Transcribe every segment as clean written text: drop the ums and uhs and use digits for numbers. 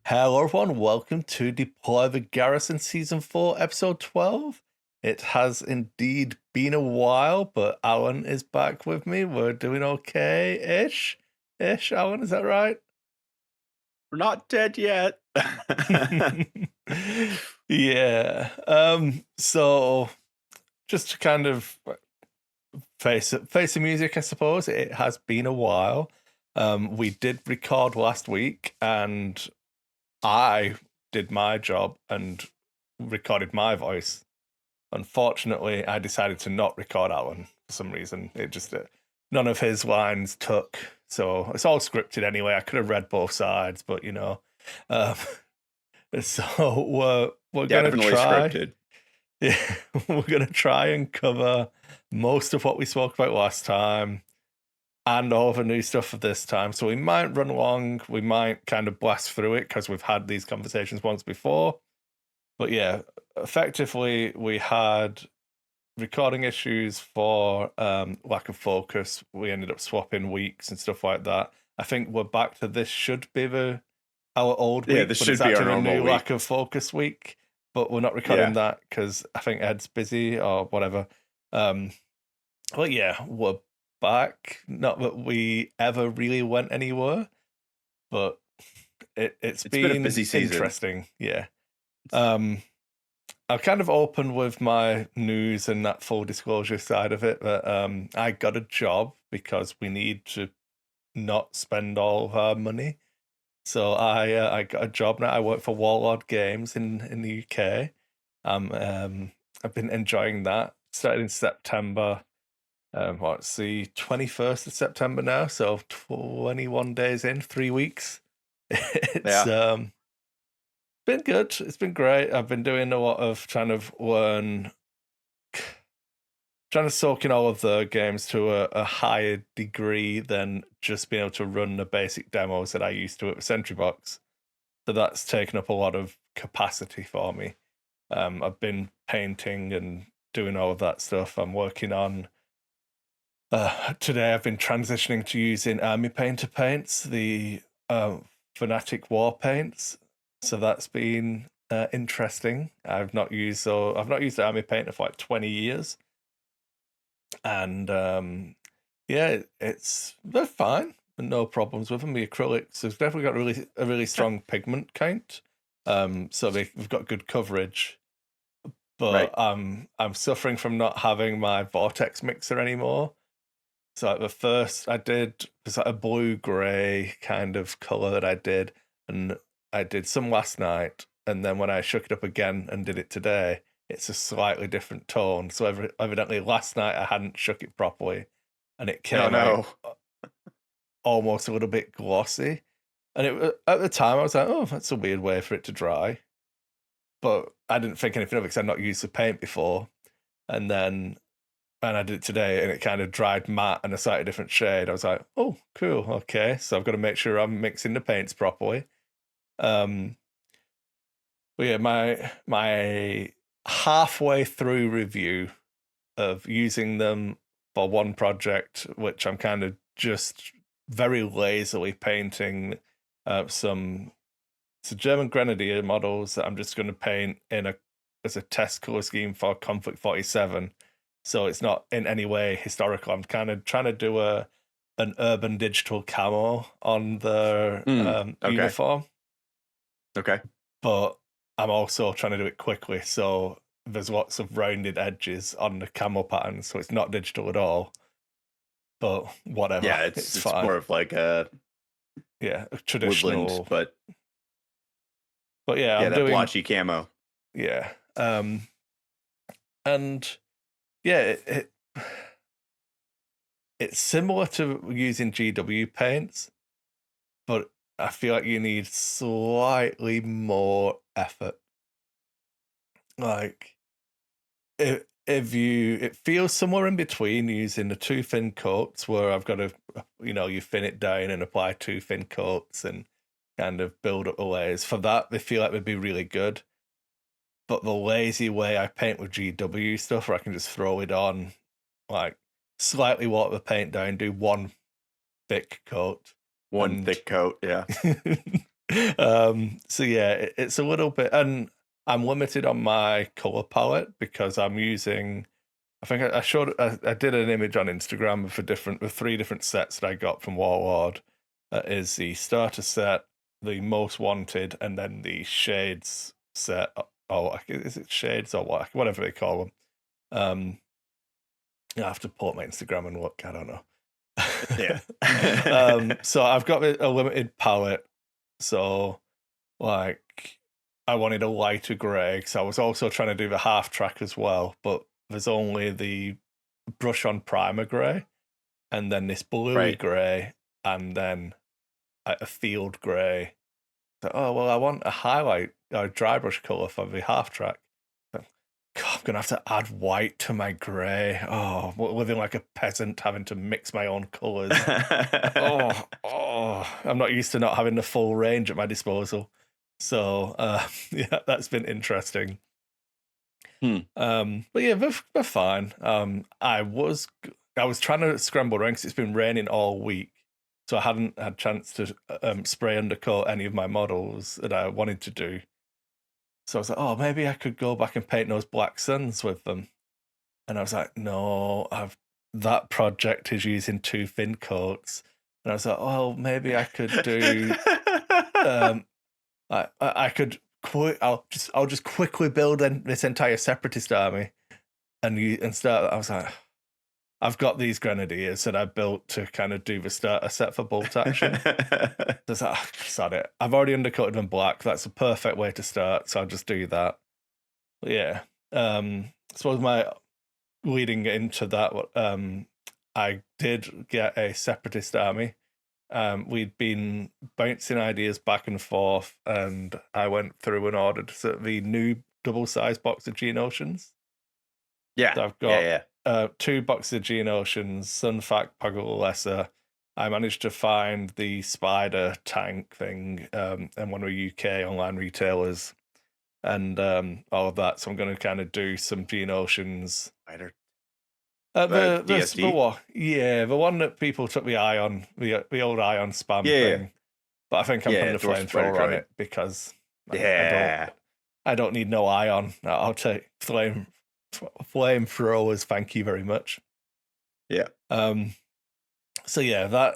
Hello everyone, welcome to Deploy the Garrison Season 4, Episode 12. It has indeed been a while, but Alan is back with me. We're doing okay-ish. Alan, is that right? We're not dead yet. Yeah. So just to kind of face the music, I suppose. It has been a while. We did record last week and I did my job and recorded my voice. Unfortunately, I decided to not record Alan for some reason. It just none of his lines took, so it's all scripted anyway. I could have read both sides, but so we're gonna Definitely try. scripted. Yeah, we're gonna try and cover most of what we spoke about last time and all the new stuff for this time. So we might run long, we might kind of blast through it because we've had these conversations once before. But yeah, effectively we had recording issues for lack of focus. We ended up swapping weeks and stuff like that. I think we're back to this should be our old week, this but should it's be our actually a normal new week. lack of focus week. But we're not recording that because I think Ed's busy or whatever. But yeah, we're back. Not that we ever really went anywhere, but it's been a busy season. Interesting. Yeah. I've kind of opened with my news and that full disclosure side of it, but I got a job because we need to not spend all of our money. So I got a job now. I work for Warlord Games in the UK. I've been enjoying that. Started in September. It's the 21st of September now, so 21 days in, 3 weeks. It's been good. It's been great. I've been doing a lot of trying to soak in all of the games to a higher degree than just being able to run the basic demos that I used to at the Sentry Box. So that's taken up a lot of capacity for me. I've been painting and doing all of that stuff. I'm working on today I've been transitioning to using Army Painter paints, the Fanatic Warpaints. So that's been interesting. I've not used the Army Painter for like 20 years. And they're fine. No problems with them. The acrylics have definitely got a really strong pigment count. So we've got good coverage. But I'm suffering from not having my vortex mixer anymore. So at the first I did, it's like a blue-grey kind of colour that I did, and I did some last night, and then when I shook it up again and did it today, it's a slightly different tone. So evidently last night I hadn't shook it properly, and it came out almost a little bit glossy. And at the time I was like, oh, that's a weird way for it to dry. But I didn't think anything of it because I'd not used the paint before. And I did it today, and it kind of dried matte and a slightly different shade. I was like, oh, cool, okay. So I've got to make sure I'm mixing the paints properly. But yeah, my halfway through review of using them for one project, which I'm kind of just very lazily painting some German Grenadier models that I'm just going to paint as a test color scheme for Conflict 47. So it's not in any way historical. I'm kind of trying to do an urban digital camo on the uniform. Okay. But I'm also trying to do it quickly, so there's lots of rounded edges on the camo pattern, so it's not digital at all. But whatever. Yeah, it's fine. more of like a traditional woodland, but yeah, I'm that doing blotchy camo. Yeah. And yeah, it's similar to using GW paints, but I feel like you need slightly more effort. Like, it feels somewhere in between using the two thin coats where I've got to, you thin it down and apply two thin coats and kind of build up the layers. For that, they feel like they'd be really good. But the lazy way I paint with GW stuff, where I can just throw it on, like slightly water the paint down, do one thick coat. Thick coat, yeah. So yeah, it's a little bit, and I'm limited on my color palette because I'm using. I think I showed. I did an image on Instagram for with 3 different sets that I got from Warlord. That is the starter set, the most wanted, and then the shades set. Oh, is it shades or what? Whatever they call them. I have to pull up my Instagram and look. I don't know. Yeah. So I've got a limited palette. So like I wanted a lighter grey because I was also trying to do the half track as well, but there's only the brush on primer grey and then this bluey Right. grey and then a field grey. So, oh well, I want a highlight or dry brush colour for the half track. God, I'm gonna have to add white to my grey. Oh, living like a peasant, having to mix my own colours. I'm not used to not having the full range at my disposal. So yeah, that's been interesting. But yeah, they're fine. I was trying to scramble ranks. It's been raining all week, so I hadn't had chance to spray undercoat any of my models that I wanted to do. So I was like, oh, maybe I could go back and paint those black suns with them. And I was like, no, that project is using 2 thin coats. And I was like, well, maybe I could do I could I'll just quickly build this entire separatist army and start. I was like, I've got these grenadiers that I built to kind of do the starter set for bolt action. So I was like, sod it. I've already undercoated them black. That's a perfect way to start. So I'll just do that. But yeah. I suppose my leading into that, I did get a separatist army. We'd been bouncing ideas back and forth, and I went through and ordered the new double-sized box of Geonosians. Yeah. So I've got 2 boxes of Geonosians, Sunfac, Pagula Lesser. I managed to find the Spider tank thing and one of the UK online retailers and all of that. So I'm going to kind of do some Geonosians. Spider. The one that people took the eye on, the old eye on spam thing. But I think I'm putting a flamethrower on it because I don't need no eye on. I'll take flamethrowers. Thank you very much. Yeah. So yeah,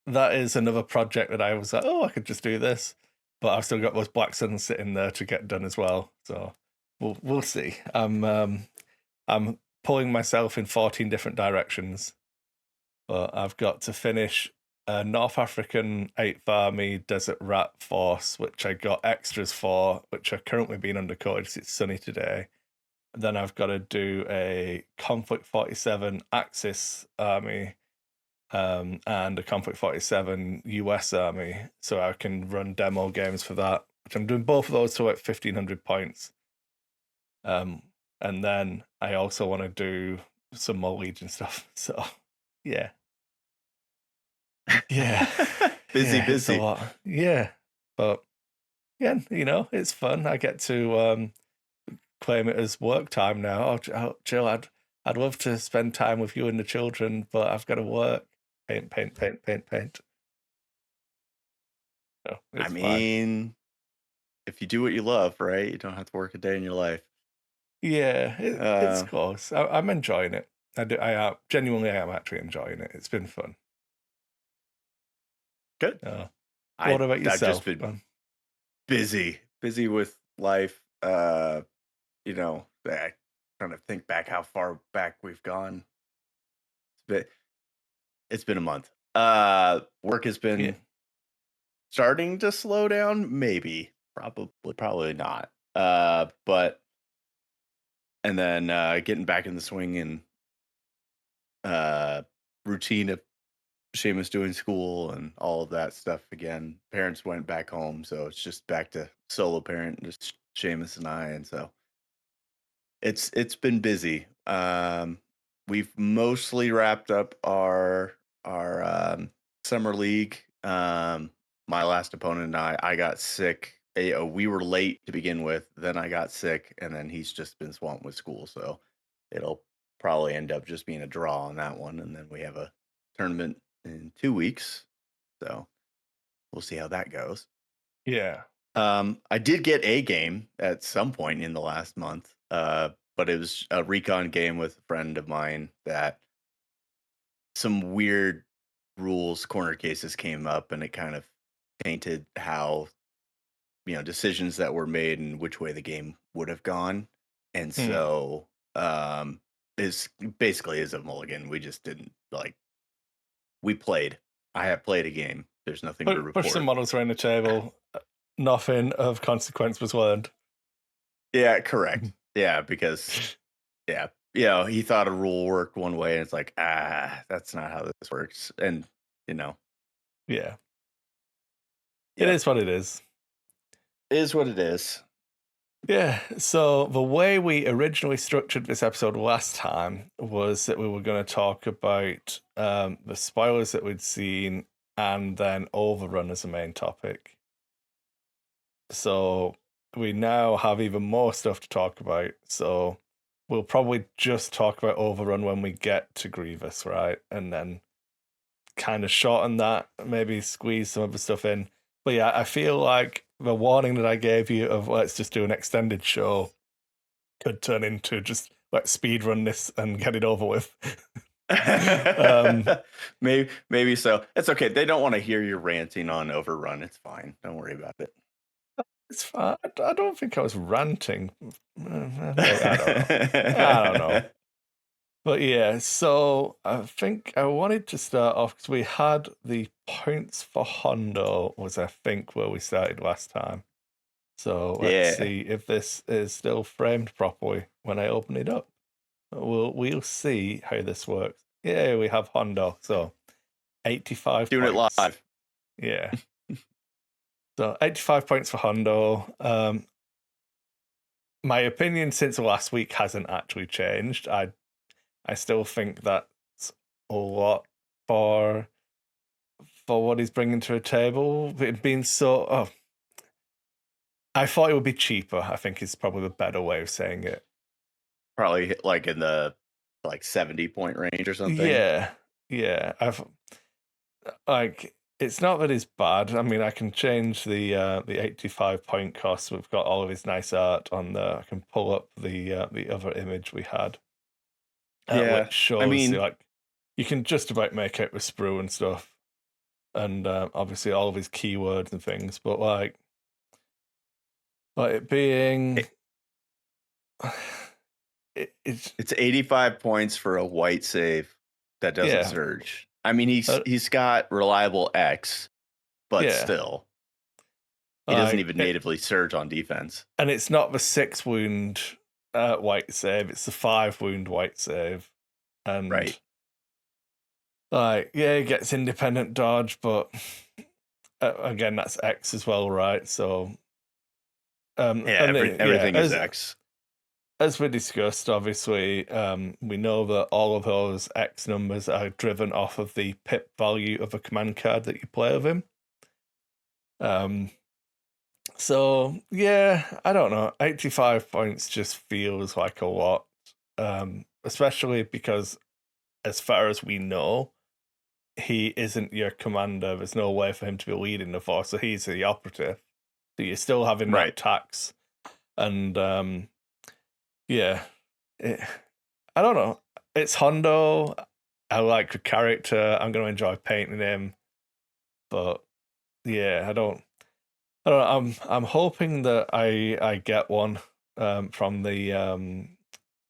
that is another project that I was like, oh, I could just do this, but I've still got those black suns sitting there to get done as well. So we'll see. I'm pulling myself in 14 different directions, but I've got to finish a North African 8th Army Desert Rat Force, which I got extras for, which are currently being undercoated because it's sunny today. And then I've got to do a Conflict 47 Axis Army and a Conflict 47 US Army, so I can run demo games for that, which I'm doing both of those to like 1,500 points. And then I also want to do some more Legion stuff. So, yeah. busy. It's a lot. Yeah, but yeah, it's fun. I get to claim it as work time now. Oh, Jill, I'd love to spend time with you and the children, but I've got to work. Paint. So, I mean, if you do what you love, right, you don't have to work a day in your life. Yeah, it's close. I'm enjoying it. I genuinely am actually enjoying it. It's been fun. Good. What about yourself? I've just been busy with life. Trying to think back how far back we've gone. It's been a month. Work has been starting to slow down. Maybe, probably not. But and then getting back in the swing and routine of Seamus doing school and all of that stuff again. Parents went back home, so it's just back to solo parent, just Seamus and I, and so it's been busy. We've mostly wrapped up our summer league. My last opponent and I got sick. We were late to begin with, then I got sick, and then he's just been swamped with school, so it'll probably end up just being a draw on that one, and then we have a tournament in 2 weeks, so we'll see how that goes. Yeah. I did get a game at some point in the last month, but it was a recon game with a friend of mine that some weird rules corner cases came up, and it kind of tainted how decisions that were made and which way the game would have gone. And Hmm. so is basically is a mulligan. We just didn't like we played. I have played a game. There's nothing to Push some report. models around the table. Nothing of consequence was learned. Yeah, correct. Yeah, because yeah, he thought a rule worked one way, and it's like, that's not how this works. And you know, Yeah. It yep, is what it is. is what it is. Yeah, so the way we originally structured this episode last time was that we were going to talk about the spoilers that we'd seen and then Overrun as a main topic. So we now have even more stuff to talk about. So we'll probably just talk about Overrun when we get to Grievous, right? And then kind of shorten that, maybe squeeze some of the stuff in. But yeah, I feel like the warning that I gave you of let's just do an extended show could turn into just like speed run this and get it over with. Maybe so. It's okay. They don't want to hear you ranting on Overrun. It's fine. Don't worry about it. It's fine. I don't think I was ranting. I don't know. I don't know. But yeah, so I think I wanted to start off because we had the points for Hondo was I think where we started last time. So let's Yeah. see if this is still framed properly when I open it up. We'll see how this works. Yeah, we have Hondo. So 85 Doing it points. live. Yeah. So 85 points for Hondo. My opinion since last week hasn't actually changed. I still think that's a lot for what he's bringing to a table. It being so, I thought it would be cheaper. I think is probably the better way of saying it. Probably like in the 70-point range or something. Yeah. I've like it's not that it's bad. I mean, I can change the 85 point cost. We've got all of his nice art on there. I can pull up the other image we had, Yeah. which shows like you can just about make out the sprue and stuff, and obviously all of his keywords and things. But like it being, it's 85 points for a white save that doesn't surge. I mean, he's got reliable X, but still, he doesn't even natively surge on defense. And it's not the 6 wound white save; it's the 5 wound white save, and right. Like, yeah, he gets independent dodge, but again, that's X as well, right? So, everything is X. As we discussed, obviously, we know that all of those X numbers are driven off of the pip value of a command card that you play with him. So yeah, I don't know. 85 points just feels like a lot, especially because, as far as we know, he isn't your commander. There's no way for him to be leading the force, so he's the operative. So you're still having that tax, and I don't know. It's Hondo. I like the character. I'm going to enjoy painting him, but yeah, I don't know. I'm hoping that I get one from the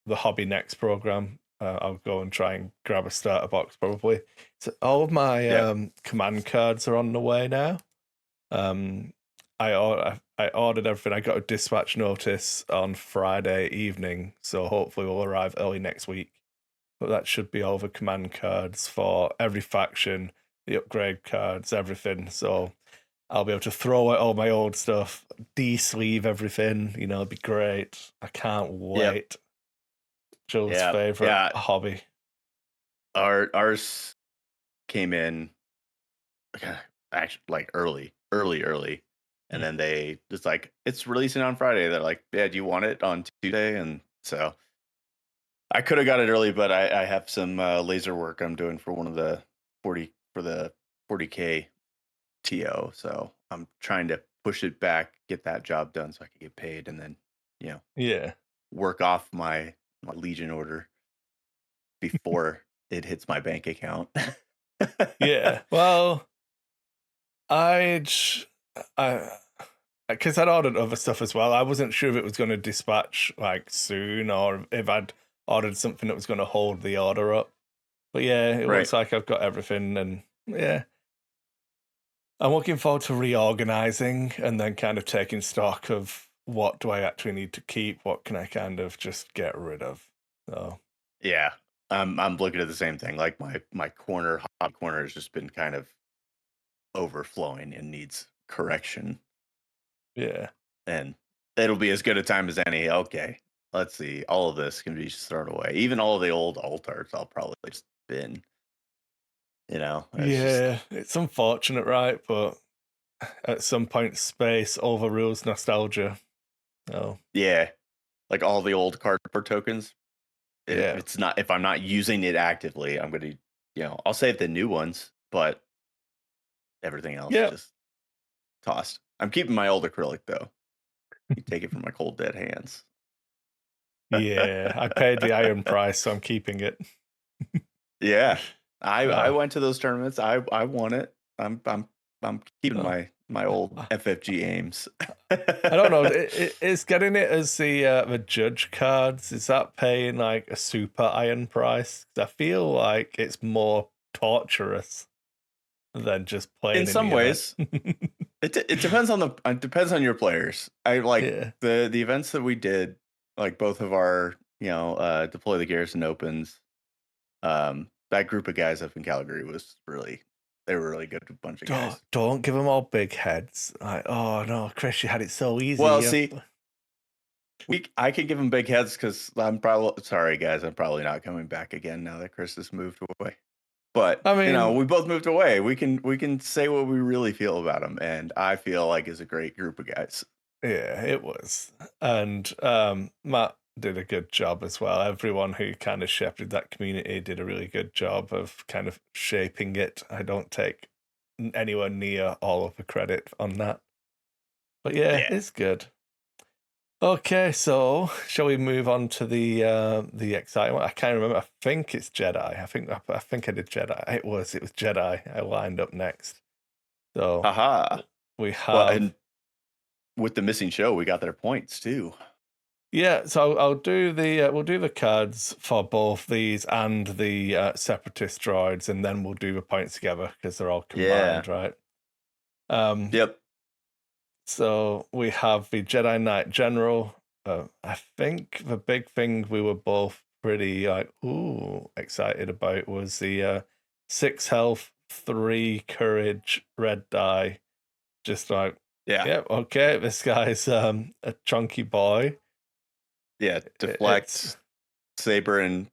Hobby Next program. I'll go and try and grab a starter box probably. So all of my command cards are on the way now. I ordered everything. I got a dispatch notice on Friday evening, so hopefully we'll arrive early next week. But that should be all the command cards for every faction, the upgrade cards, everything. So I'll be able to throw out all my old stuff, de-sleeve everything. It'll be great. I can't wait. Joe's favorite hobby. Ours came in actually like early, and then they just like it's releasing on Friday. They're like, yeah, do you want it on Tuesday? And so I could have got it early, but I have some laser work I'm doing for one of the 40K TO, so I'm trying to push it back, get that job done so I can get paid, and then you know Yeah. work off my Legion order before it hits my bank account. Yeah. Well, I'd I because I'd ordered other stuff as well. I wasn't sure if it was going to dispatch like soon or if I'd ordered something that was going to hold the order up. But yeah, it Right. looks like I've got everything, and yeah, I'm looking forward to reorganizing and then kind of taking stock of what do I actually need to keep, what can I kind of just get rid of. So Yeah. I'm looking at the same thing. Like my hot corner has just been kind of overflowing and needs correction. yeah, And it'll be as good a time as any. Okay. Let's see. All of this can be just thrown away. Even all the old alt arts I'll probably just bin. It's just yeah, it's unfortunate, right? But at some point, space overrules nostalgia. Oh, yeah. Like all the old cardboard tokens. If yeah, it's not if I'm not using it actively, I'm gonna I'll save the new ones, but everything else yeah, just tossed. I'm keeping my old acrylic though. You take it from my cold dead hands. yeah. I paid the iron price, so I'm keeping it. Yeah. I Uh, went to those tournaments. I won it. I'm keeping uh, my old uh, FFG aims. I don't know. Is getting it as the judge cards, is that paying like a super iron price? 'Cause I feel like it's more torturous than just In playing in some the event. ways, it depends on it depends on your players. I like Yeah. the events that we did, like both of our deploy the Garrison opens. That group of guys up in Calgary was they were really good bunch of guys. Don't give them all big heads. Like, oh no, Chris, you had it so easy. Well, see, I can give them big heads because I'm probably sorry guys. I'm probably not coming back again now that Chris has moved away. But I mean, we both moved away. We can say what we really feel about them, and I feel like it's a great group of guys. yeah, it was. And Matt did a good job as well. Everyone who kind of shepherded that community did a really good job of kind of shaping it. I don't take anywhere near all of the credit on that. But yeah, Yeah. it's good. Okay, so shall we move on to the exciting one? I can't remember. I think it's Jedi. I think I did Jedi. It was Jedi. I lined up next. So Haha. we Well, have and with the missing show, we got their points too. yeah. So I'll do the we'll do the cards for both these and the separatist droids, and then we'll do the points together because they're all Yeah. combined, right? Um, Yep. So we have the Jedi Knight General. I think the big thing we were both pretty like excited about was the 6 health, 3 courage, red die. Just like, Yeah. yeah, okay, this guy's a chunky boy. Yeah. It's Deflect, saber, and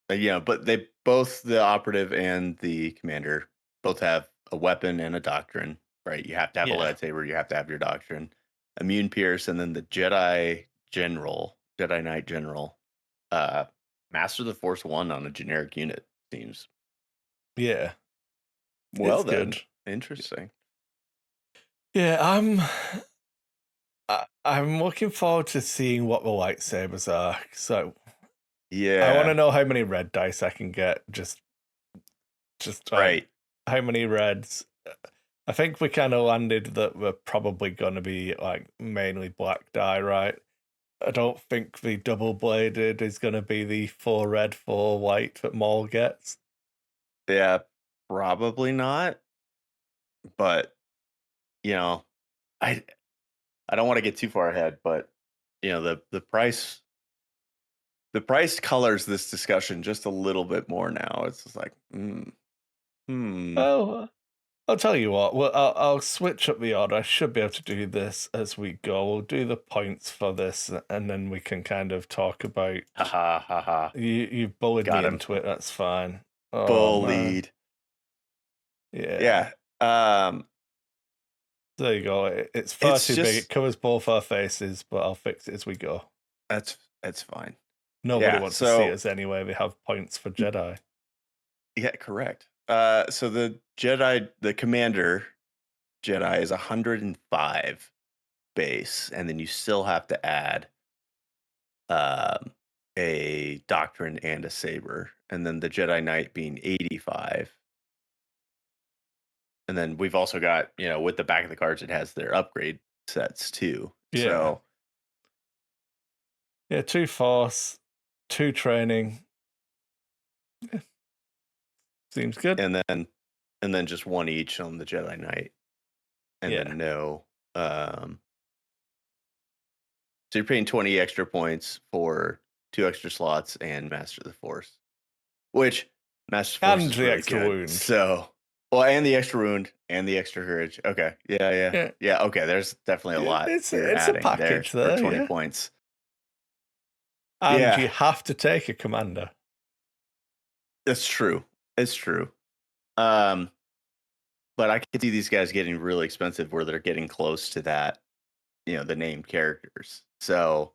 but they both the operative and the commander both have a weapon and a doctrine, right? You have to have a yeah, lightsaber, you have to have your doctrine, immune pierce, and then the Jedi Knight General, uh, master the Force One on a generic unit. Seems yeah, well it's then. good. Interesting. Yeah, I'm looking forward to seeing what the lightsabers are. So I want to Yeah. know how many red dice I can get. Just like Right. how many reds. I think we kind of landed that we're probably going to be like mainly black die, right? I don't think the double bladed is going to be the 4 red, 4 white that Maul gets. Yeah. Probably not. But you know, I I don't want to get too far ahead, but the price colors this discussion just a little bit more now. It's just like, hmm. Oh, I'll tell you what. Well, I'll switch up the order. I should be able to do this as we go. We'll do the points for this, and then we can kind of talk about. Ha ha ha ha. You bullied Got me him. into it. That's fine. Oh man, Bullied. yeah. Yeah. Um, There you go. It's far it's too big. It just covers both our faces, but I'll fix it as we go. that's fine. Nobody Yeah. wants to see So us anyway. We have points for Jedi. yeah, correct. So the commander Jedi is 105. base, and then you still have to add a doctrine and a saber, and then the Jedi Knight being 85. And then we've also got, with the back of the cards, it has their upgrade sets too. Yeah. So yeah, 2 force, 2 training. Yeah. Seems good. and then just 1 each on the Jedi Knight. And then no. So you're paying 20 extra points for 2 extra slots and Master of the Force. Which Master of the Force and is the really extra good. wound. So and the extra wound and the extra courage. Okay. Yeah. Okay, there's definitely a lot. It's you're a adding package there there, for 20 yeah. points. And you have to take a commander. It's true. It's true. But I can see these guys getting really expensive where they're getting close to that, the named characters. So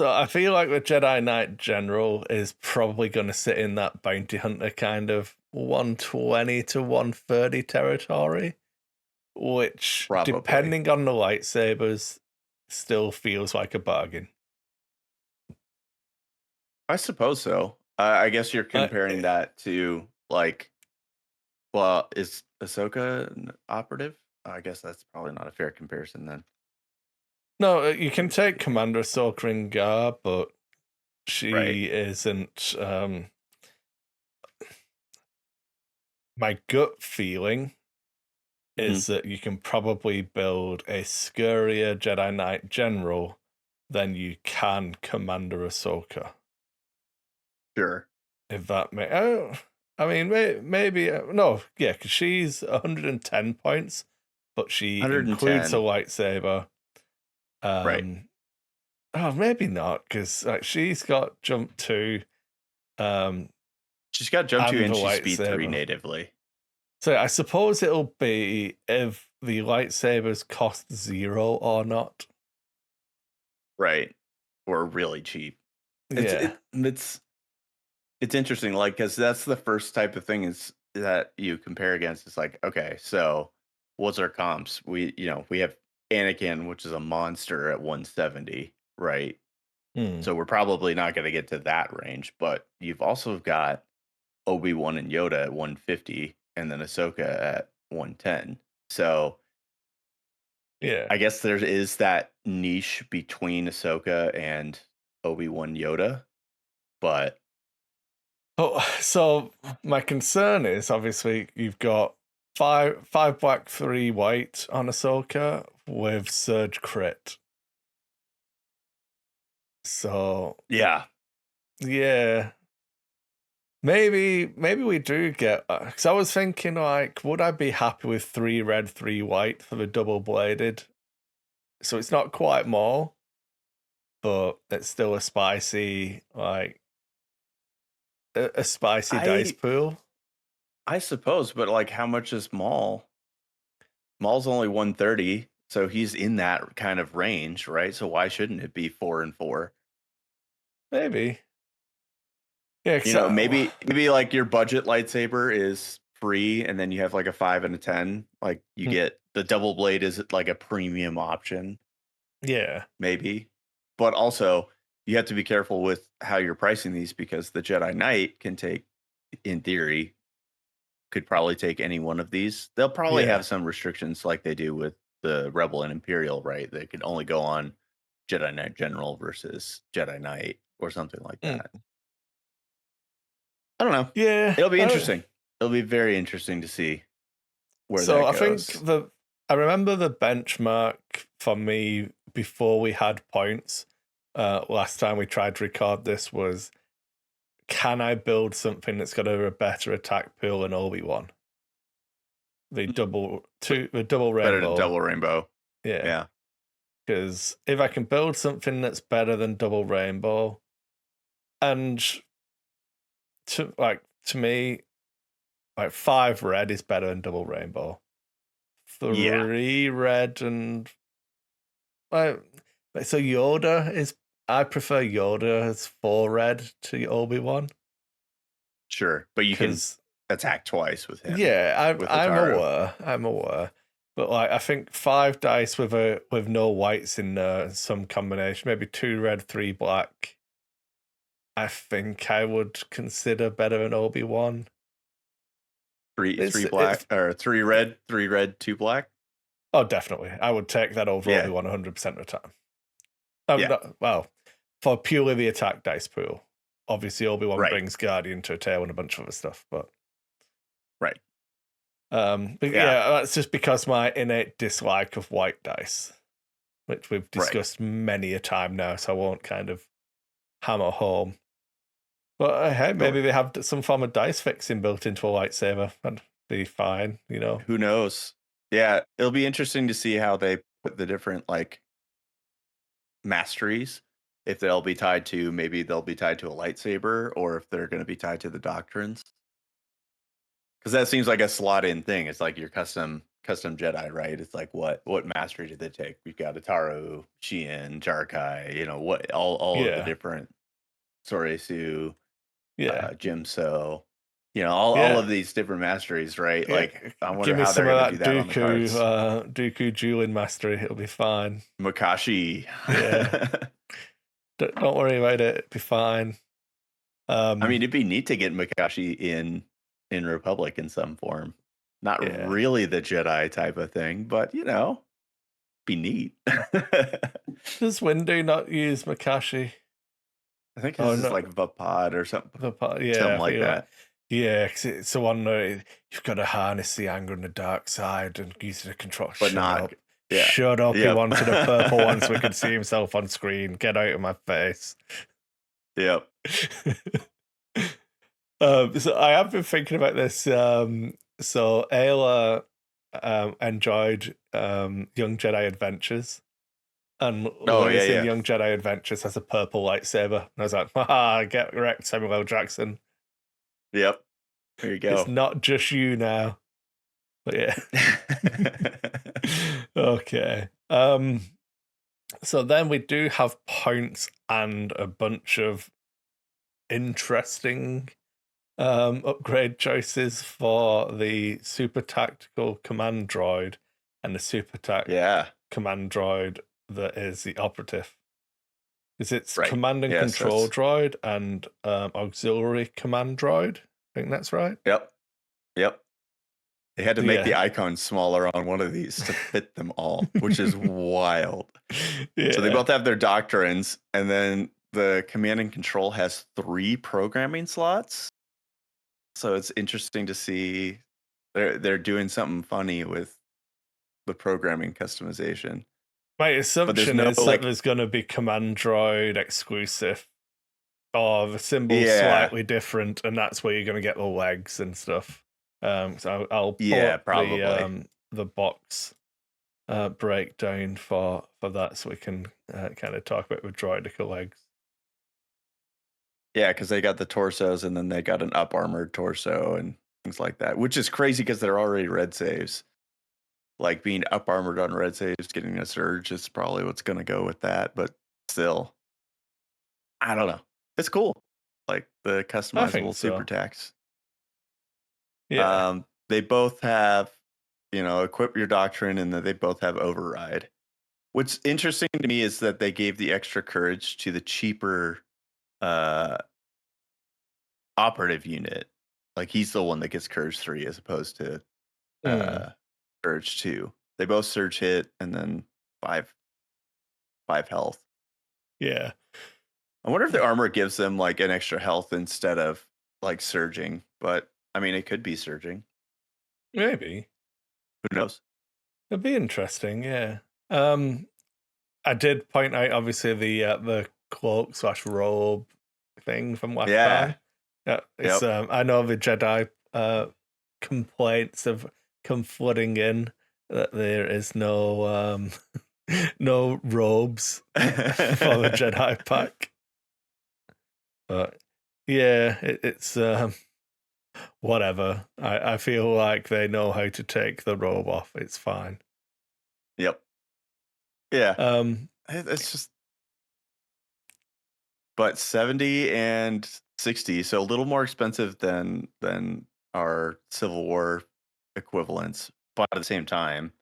I feel like the Jedi Knight General is probably going to sit in that bounty hunter kind of 120 to 130 territory, which, probably, depending on the lightsabers, still feels like a bargain. I suppose so. I guess you're comparing that to, is Ahsoka an operative? I guess that's probably not a fair comparison then. No, you can take Commander Ahsoka in Gar, but she isn't. My gut feeling is that you can probably build a scurrier Jedi Knight General than you can Commander Ahsoka. Sure. If that may... I mean, maybe... no, yeah, because she's 110 points, but she includes a lightsaber. Right. Oh, maybe not, because she's got jump 2. She's got jump 2 and she's speed 3 natively. So I suppose it'll be if the lightsabers cost 0 or not. Right. Or really cheap. It's interesting, because that's the first type of thing is that you compare against. It's like, okay, so what's our comps? We have Anakin, which is a monster at 170, right? So we're probably not going to get to that range, but you've also got Obi-Wan and Yoda at 150 and then Ahsoka at 110. So I guess there is that niche between Ahsoka and Obi-Wan Yoda, but so my concern is, obviously, you've got 5 black, 3 white on Ahsoka with Surge Crit. So yeah. Maybe we do get... because I was thinking, would I be happy with 3 red, 3 white for the double-bladed? So it's not quite more, but it's still a spicy, a spicy dice pool. I suppose, but how much is Maul? Maul's only 130, so he's in that kind of range, right? So why shouldn't it be 4 and 4? Maybe. Yeah, maybe your budget lightsaber is free, and then you have a 5 and a 10. You get the double blade is a premium option. Yeah, maybe, but also you have to be careful with how you're pricing these, because the Jedi Knight can take, in theory, could probably take any one of these. They'll probably have some restrictions like they do with the Rebel and Imperial, right? They could only go on Jedi Knight General versus Jedi Knight or something like that. I don't know. Yeah, it'll be interesting. It'll be very interesting to see where that goes. I think I remember the benchmark for me before we had points. Last time we tried to record this was, can I build something that's got a better attack pool than Obi-Wan? The double rainbow. Better than double rainbow. Yeah. Because if I can build something that's better than double rainbow, and to me, 5 red is better than double rainbow. 3 red and so Yoda is. I prefer Yoda as 4 red to Obi-Wan. Sure, but you can attack twice with him. Yeah, I'm aware. But like I think 5 dice with no whites in some combination, maybe 2 red, 3 black. I think I would consider better than Obi-Wan. Three black or 3 red, 2 black. Oh, definitely. I would take that over Obi-Wan 100% of the time. Well, for purely the attack dice pool. Obviously, Obi-Wan brings Guardian to a tail and a bunch of other stuff, but right. But that's just because my innate dislike of white dice, which we've discussed many a time now, so I won't kind of hammer home. But hey, maybe they have some form of dice fixing built into a lightsaber. That'd be fine, you know. Who knows? Yeah, it'll be interesting to see how they put the different like masteries. If they'll be tied to, maybe they'll be tied to a lightsaber, or if they're going to be tied to the doctrines. Because that seems like a slot-in thing. It's like your custom Jedi, right? It's like what mastery did they take? We've got Ataru, Xi'an, Jarkai. You know what? All of the different Soresu, Jimso. You know all of these different masteries, right? Yeah. Like I wonder how they're going to do that on the cards. Dooku dueling mastery. It'll be fine. Makashi. Yeah. Don't worry about it. It'll be fine. I mean, it'd be neat to get Makashi in Republic in some form. Not really the Jedi type of thing, but you know, be neat. Does Windu not use Makashi? I think this is like Vapad or something. Vapad, something like that. Yeah, because it's the one where you've got to harness the anger and the dark side and use it to control. But not. Yeah. Shut up! He wanted a purple one so he could see himself on screen. Get out of my face. Yep. So I have been thinking about this. So Ayla enjoyed Young Jedi Adventures, and Young Jedi Adventures has a purple lightsaber. And I was like, "Ha! Get wrecked, Samuel L. Jackson." Yep. There you go. It's not just you now. But yeah. Okay. So then we do have points and a bunch of interesting upgrade choices for the Super Tactical Command Droid and the Super Command Droid that is the operative. Is it Command and Control Droid and Auxiliary Command Droid? I think that's right. Yep. They had to make the icons smaller on one of these to fit them all, which is wild. So they both have their doctrines, and then the Command and Control has 3 programming slots. So it's interesting to see they're doing something funny with the programming customization. My assumption is that there's going to be Command Droid exclusive, or the symbol's slightly different, and that's where you're going to get the legs and stuff. So I'll put probably the box breakdown for that, so we can kind of talk about with droidical legs. Yeah, because they got the torsos, and then they got an up armored torso and things like that, which is crazy because they're already red saves. Like being up armored on red saves, getting a surge is probably what's going to go with that. But still, I don't know. It's cool, like the customizable super tax. Yeah. They both have, equip your doctrine, and then they both have override. What's interesting to me is that they gave the extra courage to the cheaper operative unit. Like he's the one that gets courage 3 as opposed to courage 2. They both surge hit and then 5 health. Yeah. I wonder if the armor gives them like an extra health instead of like surging, but I mean it could be surging. Maybe. Who knows? It'd be interesting, yeah. I did point out obviously the cloak / robe thing from last time. Yeah. It's I know the Jedi complaints have come flooding in that there is no no robes for the Jedi pack. But yeah, it's whatever. I feel like they know how to take the robe off. It's fine. Yep. Yeah. It's just, but 70 and 60, so a little more expensive than our Civil War equivalents, but at the same time,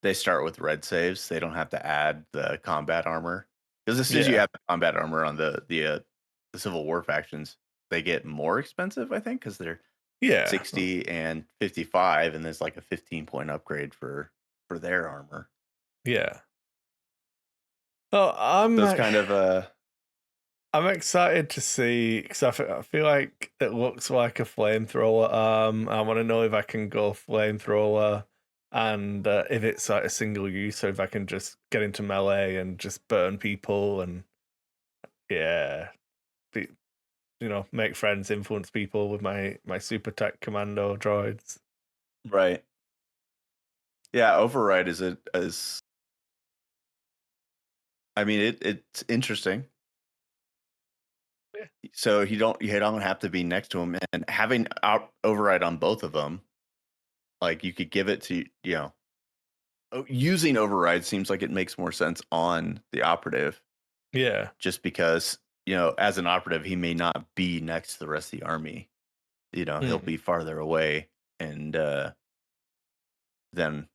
they start with red saves. They don't have to add the combat armor because as soon as you Yeah, have the combat armor on the Civil War factions, they get more expensive. I think because they're yeah, 60 and 55, and there's like a 15-point upgrade for their armor. yeah. Oh, So it's kind of I'm excited to see because I feel like it looks like a flamethrower arm. I want to know if I can go flamethrower and if it's like a single use, so if I can just get into melee and just burn people and yeah, be, make friends, influence people with my super tech commando droids. right. Yeah, override is. I mean, it's interesting. Yeah. So you don't have to be next to him, and having override on both of them, like you could give it to using override seems like it makes more sense on the operative, Yeah. just because as an operative he may not be next to the rest of the army. He'll Mm. be farther away, and then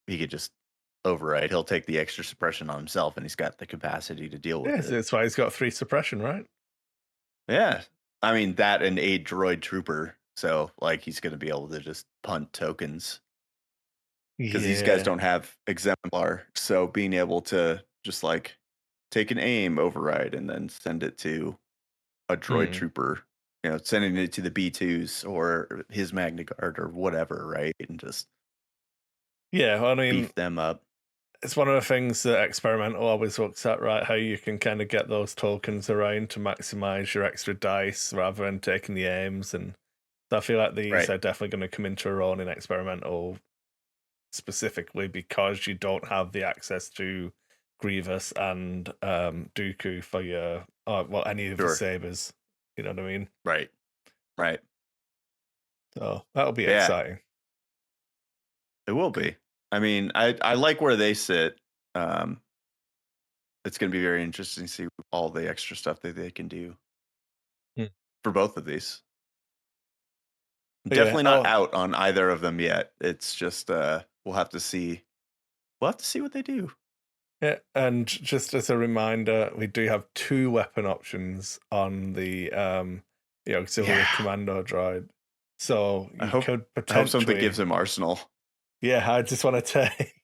he could just override. He'll take the extra suppression on himself, and he's got the capacity to deal with Yes, it. that's why he's got 3 suppression, right? Yeah. I mean, that and a droid trooper. So, like, he's going to be able to just punt tokens because these guys Yeah. don't have exemplar. So, being able to just like take an aim override and then send it to a droid Mm. trooper, sending it to the B2s or his Magna Guard or whatever, right? And just Yeah, I mean, beef them up. it's one of the things that experimental always looks at, right? How you can kind of get those tokens around to maximize your extra dice rather than taking the aims. And so I feel like these Right. are definitely going to come into their own in experimental, specifically because you don't have the access to Grievous and Dooku for your, any of the Sure. sabers. You know what I mean? Right. Right. So that'll be Yeah, exciting. it will be. I mean, I like where they sit. Um, it's going to be very interesting to see all the extra stuff that they can do Hmm. for both of these. But yeah. Definitely not Oh, out on either of them yet. It's just we'll have to see. We'll have to see what they do. yeah, and just as a reminder, we do have 2 weapon options on the auxiliary Yeah. commando droid. So I you hope could I hope something potentially, gives him arsenal. yeah, I just want to take,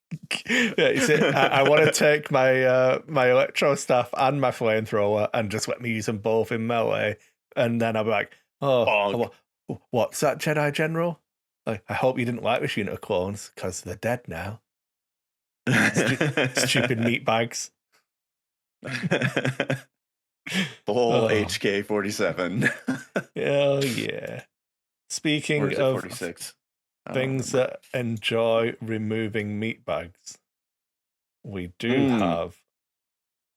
yeah, you see, I want to take my electro staff and my flamethrower and just let me use them both in melee, and then I'll be like, oh, Bonk. what's that, Jedi General? Like, I hope you didn't like this unit of clones because they're dead now. Stupid meat bags. Full Oh, HK-47. hell yeah. Or Speaking is it of 46? I don't things remember. that enjoy removing meat bags, we do Mm. have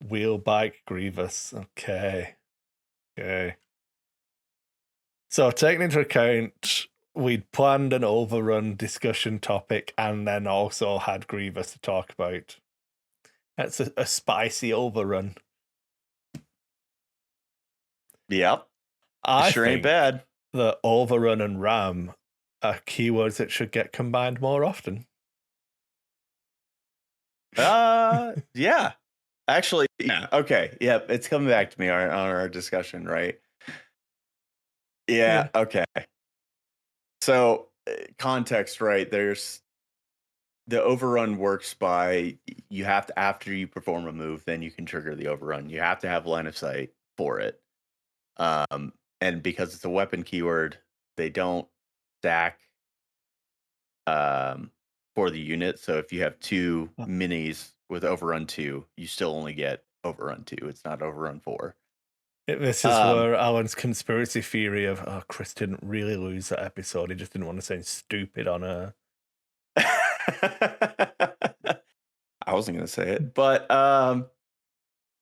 Wheel Bike Grievous. Okay. Okay. So, taking into account, we'd planned an overrun discussion topic and then also had Grievous to talk about. That's a spicy overrun. Yep. It I sure ain't think bad. that Overrun and Ram are keywords that should get combined more often. Yeah. Actually, yeah. Okay. Yep. It's coming back to me on our discussion, right? Yeah. Yeah. Okay. So, context, right? There's the overrun works by you have to, after you perform a move, then you can trigger the overrun. You have to have line of sight for it. And because it's a weapon keyword, they don't stack um for the unit. So if you have 2 minis with overrun 2, you still only get overrun 2. It's not overrun 4. This is Um where Alan's conspiracy theory of, oh, Kris didn't really lose that episode. He just didn't want to say stupid on her. I wasn't gonna say it, but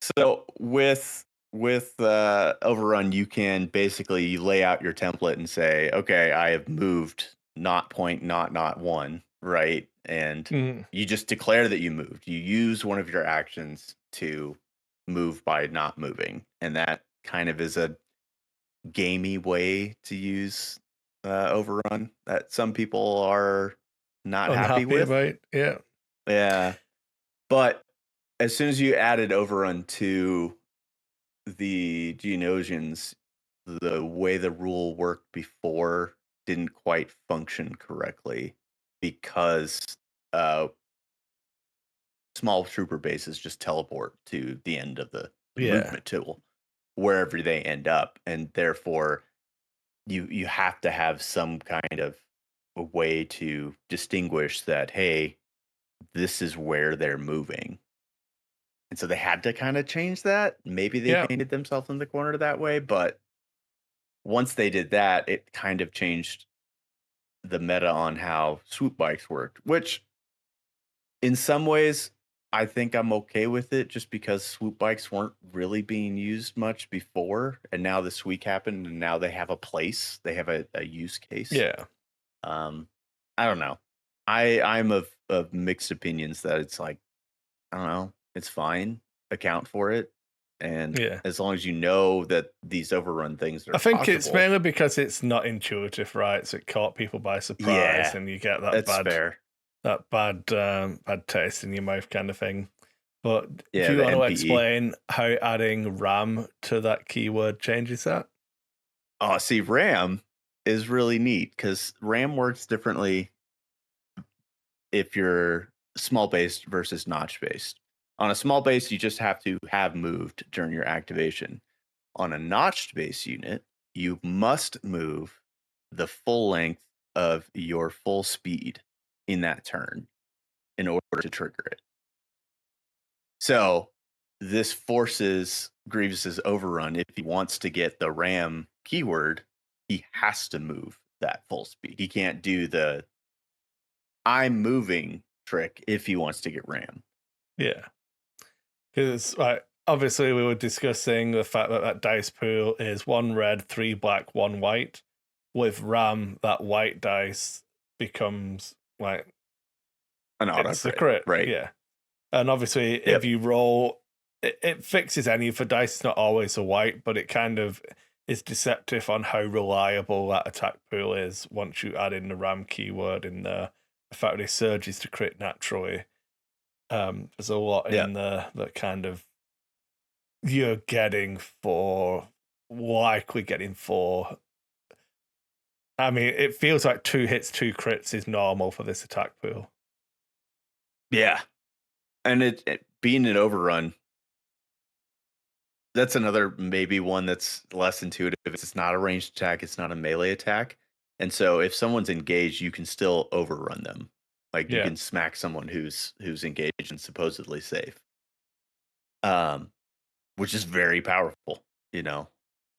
so with overrun, you can basically lay out your template and say, okay, I have moved not point not one, right? And Mm. you just declare that you moved. You use one of your actions to move by not moving, and that kind of is a gamey way to use overrun that some people are not happy Unhappy with. about? Yeah. Yeah. But as soon as you added Overrun to the Geonosians, the way the rule worked before didn't quite function correctly because uh, small trooper bases just teleport to the end of the Yeah. movement tool wherever they end up, and therefore you have to have some kind of a way to distinguish that, hey, this is where they're moving. And so they had to kind of change that. Maybe they Yeah. painted themselves in the corner that way, but once they did that, it kind of changed the meta on how swoop bikes worked, which in some ways I think I'm okay with it just because swoop bikes weren't really being used much before. And now this week happened and now they have a place, they have a use case. Yeah. I don't know. I'm of mixed opinions that it's like, I don't know, it's fine. Account for it. And Yeah. as long as you know that these overrun things are I think it's possible. mainly because it's not intuitive, right? So it caught people by surprise, Yeah, and you get that that's fair. bad taste in your mouth kind of thing. But do Yeah, you the want to NPE. explain how adding RAM to that keyword changes that? Oh, see, RAM is really neat because RAM works differently if you're small based versus notch based. On a small base, you just have to have moved during your activation. On a notched base unit, you must move the full length of your full speed in that turn in order to trigger it. So this forces Grievous's overrun. If he wants to get the RAM keyword, he has to move that full speed. He can't do the I'm moving trick if he wants to get RAM. Yeah. Because obviously we were discussing the fact that that dice pool is 1 red, 3 black, 1 white. With RAM, that white dice becomes like An auto it's a crit, crit, right? yeah. And obviously, if you roll, it fixes any of the dice. It's not always a white, but it kind of is deceptive on how reliable that attack pool is once you add in the RAM keyword in there. The fact that it surges to crit naturally. There's a lot in there that kind of you're getting for likely getting for. I mean, it feels like 2 hits, 2 crits is normal for this attack pool. Yeah. And it being an overrun, that's another maybe one that's less intuitive. It's not a ranged attack, it's not a melee attack. And so if someone's engaged, you can still overrun them. Like you Yeah. can smack someone who's engaged and supposedly safe. Um, which is very powerful, you know.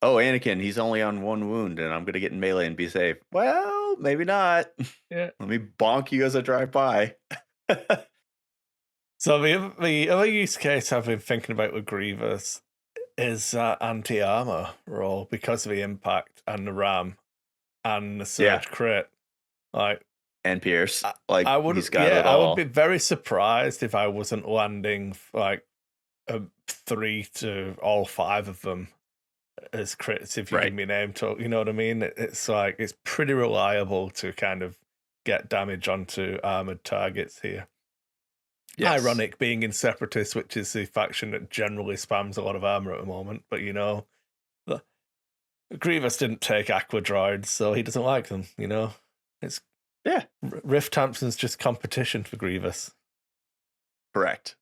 Oh, Anakin, he's only on 1 wound and I'm gonna get in melee and be safe. Well, maybe not. Yeah. Let me bonk you as I drive by. So the other use case I've been thinking about with Grievous is anti-armor roll because of the impact and the RAM and the surge crit. Like, And Pierce, I would, he's got it I would be all. very surprised if I wasn't landing like 3 to all 5 of them as crits if you give me name talk. You know what I mean? It's like it's pretty reliable to kind of get damage onto armored targets here. Yes. Ironic being in Separatist, which is the faction that generally spams a lot of armor at the moment, but you know, Grievous didn't take aqua droids, so he doesn't like them. You know, it's Rift Hampton's just competition for Grievous. Correct.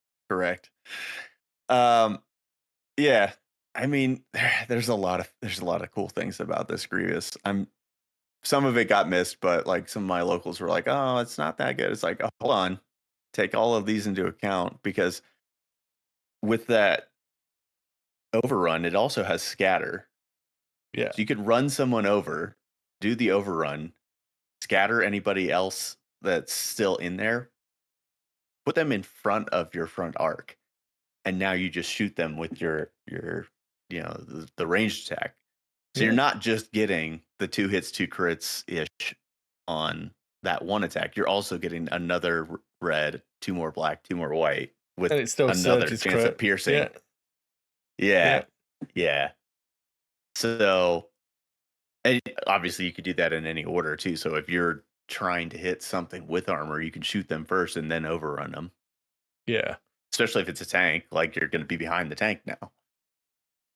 Yeah. I mean, there's a lot of cool things about this Grievous. Some of it got missed, but like some of my locals were like, "Oh, it's not that good." It's like, oh, hold on, take all of these into account because with that overrun, it also has scatter. Yeah. So you could run someone over, do the overrun, scatter anybody else that's still in there, put them in front of your front arc, and now you just shoot them with your the ranged attack. So you're not just getting the 2 hits, 2 crits ish on that one attack. You're also getting another red, 2 more black, 2 more white with And it still another surges chance crit. of piercing. Yeah. So, and obviously you could do that in any order too. So if you're trying to hit something with armor, you can shoot them first and then overrun them. Yeah. Especially if it's a tank, like you're going to be behind the tank now.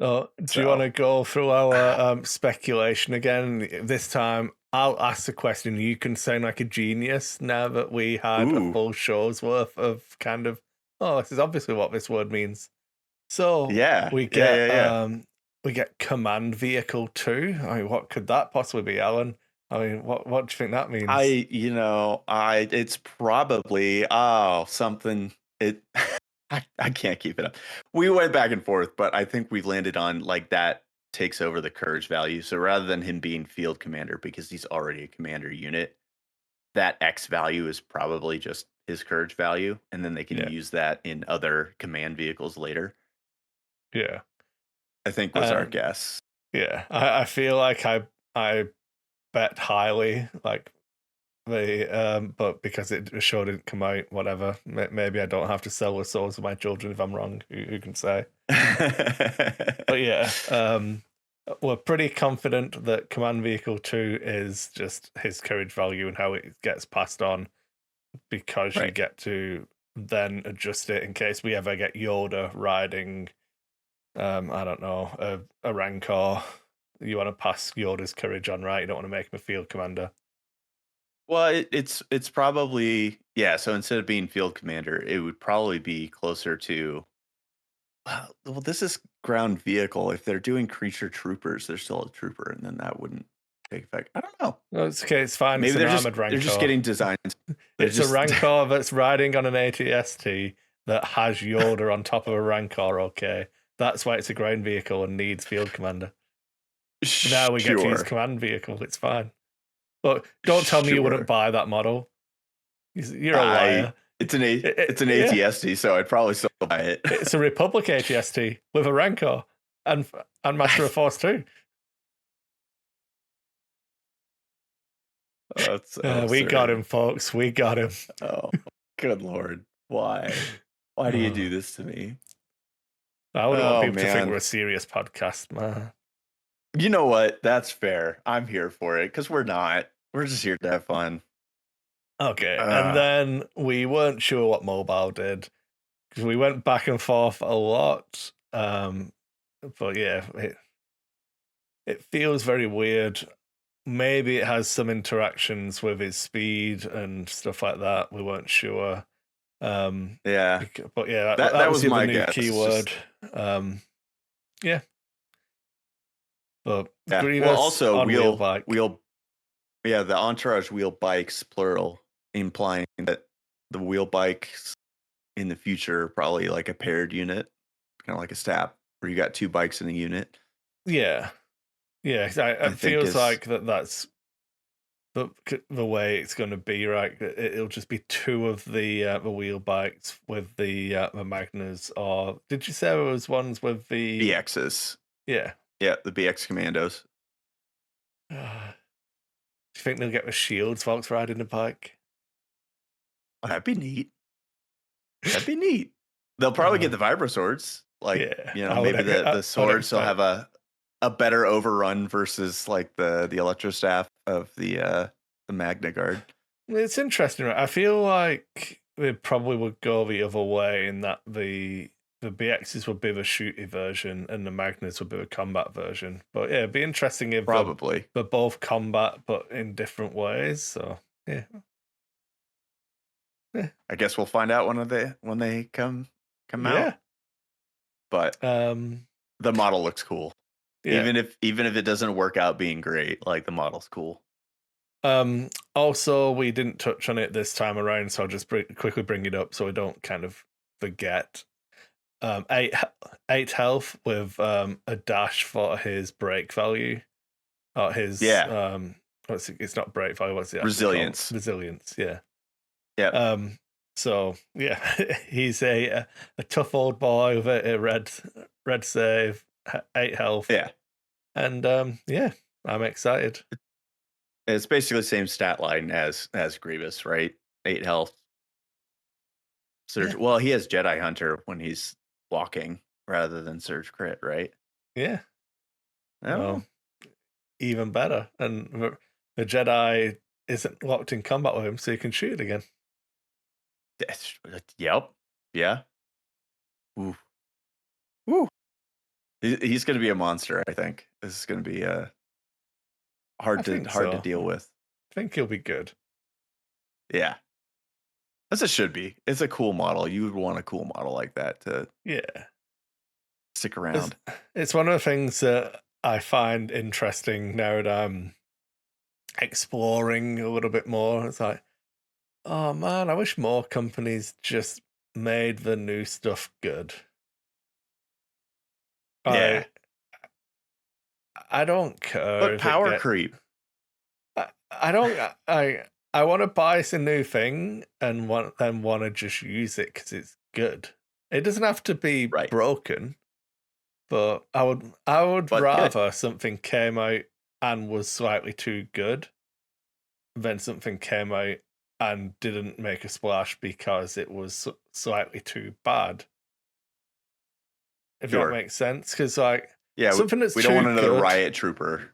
So, do you So want to go through our speculation again? This time, I'll ask the question. You can sound like a genius now that we had a ooh, full show's worth of kind of, oh, this is obviously what this word means. So yeah, yeah, yeah. we get command vehicle 2. I mean, what could that possibly be, Alan? I mean, what do you think that means? It's probably something. It I can't keep it up. We went back and forth, but I think we landed on like that takes over the courage value. So rather than him being field commander because he's already a commander unit, that X value is probably just his courage value, and then they can Yeah, use that in other command vehicles later. yeah, I think was our and guess. yeah. I feel like I bet highly, like but because the show didn't come out, whatever. Maybe I don't have to sell the souls of my children if I'm wrong. Who can say? But yeah, we're pretty confident that Command Vehicle 2 is just his courage value and how it gets passed on, because you Right. get to then adjust it in case we ever get Yoda riding, I don't know, a Rancor. You want to pass Yoda's courage on, right? You don't want to make him a field commander. Well, it's probably so instead of being field commander, it would probably be closer to well, this is ground vehicle. If they're doing creature troopers, they're still a trooper, and then that wouldn't take effect. I don't know. No, it's okay. It's fine. It's Maybe an armored they're just Rancor. getting designs. They're It's a just Rancor that's riding on an ATST that has Yoda on top of a Rancor, okay? That's why it's a ground vehicle and needs field commander. Now we get to use sure. command vehicle. It's fine. But don't tell me you wouldn't Sure. buy that model. You're a liar. It's an Yeah, ATST, so I'd probably still buy it. it's a Republic ATST with a Rancor and Master of Force too. That's We got him, absurd. folks. We got him. Oh, good lord. Why? Why do you do Oh, this to me? I wouldn't want Oh people to think we're man. a serious podcast, man. You know what? That's fair. I'm here for it because we're not. We're just here to have fun. Okay, and Uh, then we weren't sure what mobile did because we went back and forth a lot. But yeah, it feels very weird. Maybe it has some interactions with his speed and stuff like that. We weren't sure. yeah. But yeah, that That was was the other my new guess. keyword. Just Yeah, but yeah. Well, Grievous also on wheel bike. the entourage wheel bikes plural, implying that the wheel bikes in the future are probably like a paired unit, kind of like a stab, where you got two bikes in a unit. Yeah, yeah. I It think feels is like that's the way it's going to be, right? It'll just be two of the wheel bikes with the Magners. Or did you say there was ones with the BXs. yeah? Yeah, the BX Commandos. Do you think they'll get the shields whilst riding the bike? That'd be neat. That'd be neat. They'll probably get Uh, the vibro swords. Like, yeah, maybe the I'd swords will have expect. a better overrun versus like the electro staff of the Magna Guard. It's interesting, right? I feel like they probably would go the other way in that the BXs would be the shooty version and the Magnets would be the combat version. But yeah, it'd be interesting if Probably. they're both combat but in different ways. So yeah. I guess we'll find out when they come Yeah. out. But the model looks cool. Yeah. Even if it doesn't work out being great, like the model's cool. Also, we didn't touch on it this time around, so I'll just quickly bring it up so we don't kind of forget. 8 health with a dash for his break value. Or his Yeah. what's it? It's not break value, what's it actually Resilience. called? Resilience, yeah. Yeah. So yeah, he's a tough old boy with a red save, 8 health. Yeah. And yeah, I'm excited. It's basically the same stat line as Grievous, right? 8 health. Surge. Yeah. Well, he has Jedi Hunter when he's walking rather than Surge Crit, right? Yeah. I don't know. Well, even better. And the Jedi isn't locked in combat with him, so you can shoot again. Yep. Yeah. Ooh. Woo. He's going to be a monster, I think. This is going to be hard to deal with. I think he'll be good. Yeah. As it should be. It's a cool model. You would want a cool model like that to stick around. It's one of the things that I find interesting now that I'm exploring a little bit more. It's like, oh man, I wish more companies just made the new stuff good. Yeah. I don't care. But power creep. I don't. I want to buy some new thing and want to just use it because it's good. It doesn't have to be broken, but I would rather something came out and was slightly too good than something came out and didn't make a splash because it was slightly too bad. If that makes sense, because something that's we don't want another riot trooper.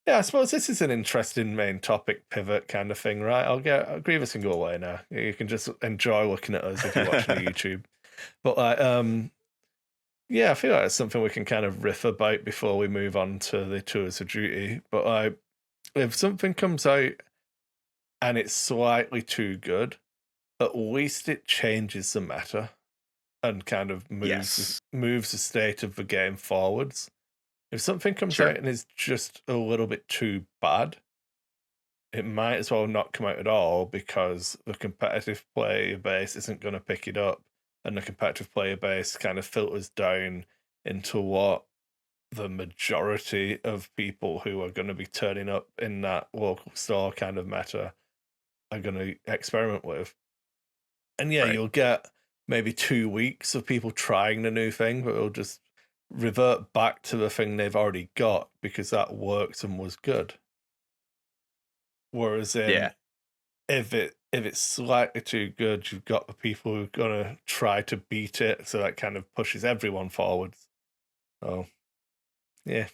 Yeah, I suppose this is an interesting main topic pivot kind of thing, right? I'll get Grievous can go away now. You can just enjoy looking at us if you're watching the YouTube. But yeah, I feel like it's something we can kind of riff about before we move on to the tours of duty. But if something comes out and it's slightly too good, at least it changes the meta and kind of moves the state of the game forwards. If something comes out and is just a little bit too bad, it might as well not come out at all because the competitive player base isn't going to pick it up, and the competitive player base kind of filters down into what the majority of people who are going to be turning up in that local store kind of meta are going to experiment with. And you'll get maybe 2 weeks of people trying the new thing, but it'll just revert back to the thing they've already got because that worked and was good. Whereas if it's slightly too good, you've got the people who are gonna try to beat it, so that kind of pushes everyone forwards. So yeah.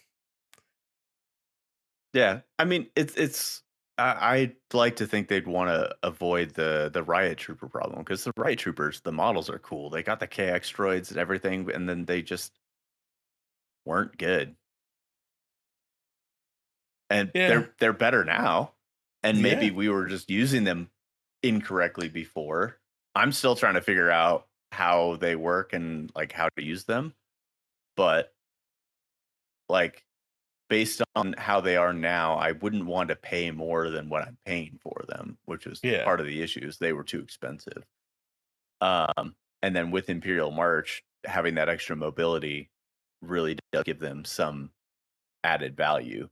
I mean, it's I'd like to think they'd want to avoid the riot trooper problem, because the riot troopers, the models are cool. They got the KX droids and everything, and then they just weren't good. And they're better now. And maybe we were just using them incorrectly before. I'm still trying to figure out how they work and like how to use them. But like, based on how they are now, I wouldn't want to pay more than what I'm paying for them, which was part of the issues. They were too expensive. And then with Imperial March, having that extra mobility really does give them some added value.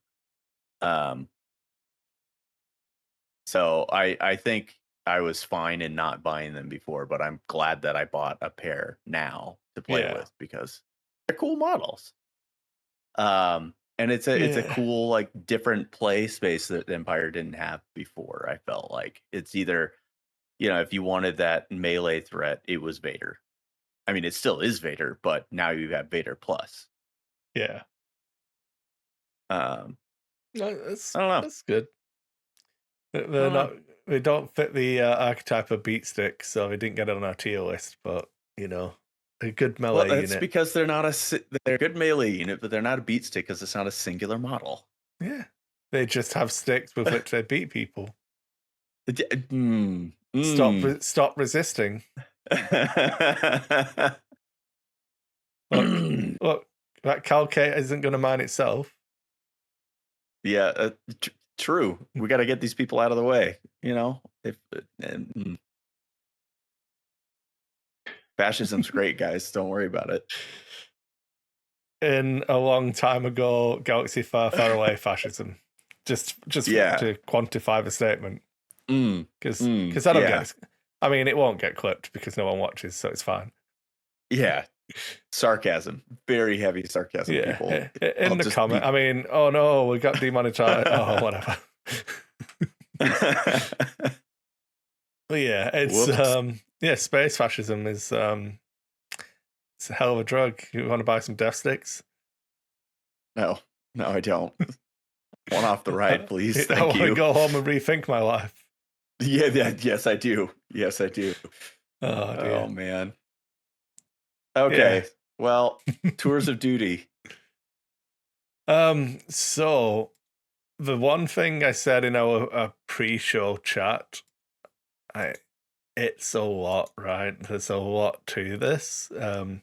So I think I was fine in not buying them before, but I'm glad that I bought a pair now to play with because they're cool models. And it's a cool, like, different play space that Empire didn't have before. I felt like it's either, if you wanted that melee threat, it was Vader. I mean, it still is Vader, but now you have Vader Plus. Yeah. I don't know. That's good. They don't fit the archetype of beat stick, so they didn't get it on our tier list. But a good melee unit. That's because they're a good melee unit, but they're not a beat stick because it's not a singular model. Yeah, they just have sticks with which they beat people. Stop resisting. Look, that Calcate isn't going to mine itself. Yeah, true. We got to get these people out of the way. Fascism's great, guys. Don't worry about it. In a long time ago, galaxy far, far away, fascism. Just to quantify the statement. Because I don't get it. I mean, it won't get clipped because no one watches, so it's fine. Yeah. Sarcasm. Very heavy sarcasm, people. In the comment, I mean, oh no, we got demonetized. Oh, whatever. But yeah, it's space fascism is it's a hell of a drug. You want to buy some death sticks? No, I don't. one off the ride, please. I Thank want to you. go home and rethink my life. Yes, I do. Yes, I do. Oh dear. Oh man. Yeah. Okay. Well, tours of duty. So the one thing I said in our pre-show chat, it's a lot, right? There's a lot to this. Yeah.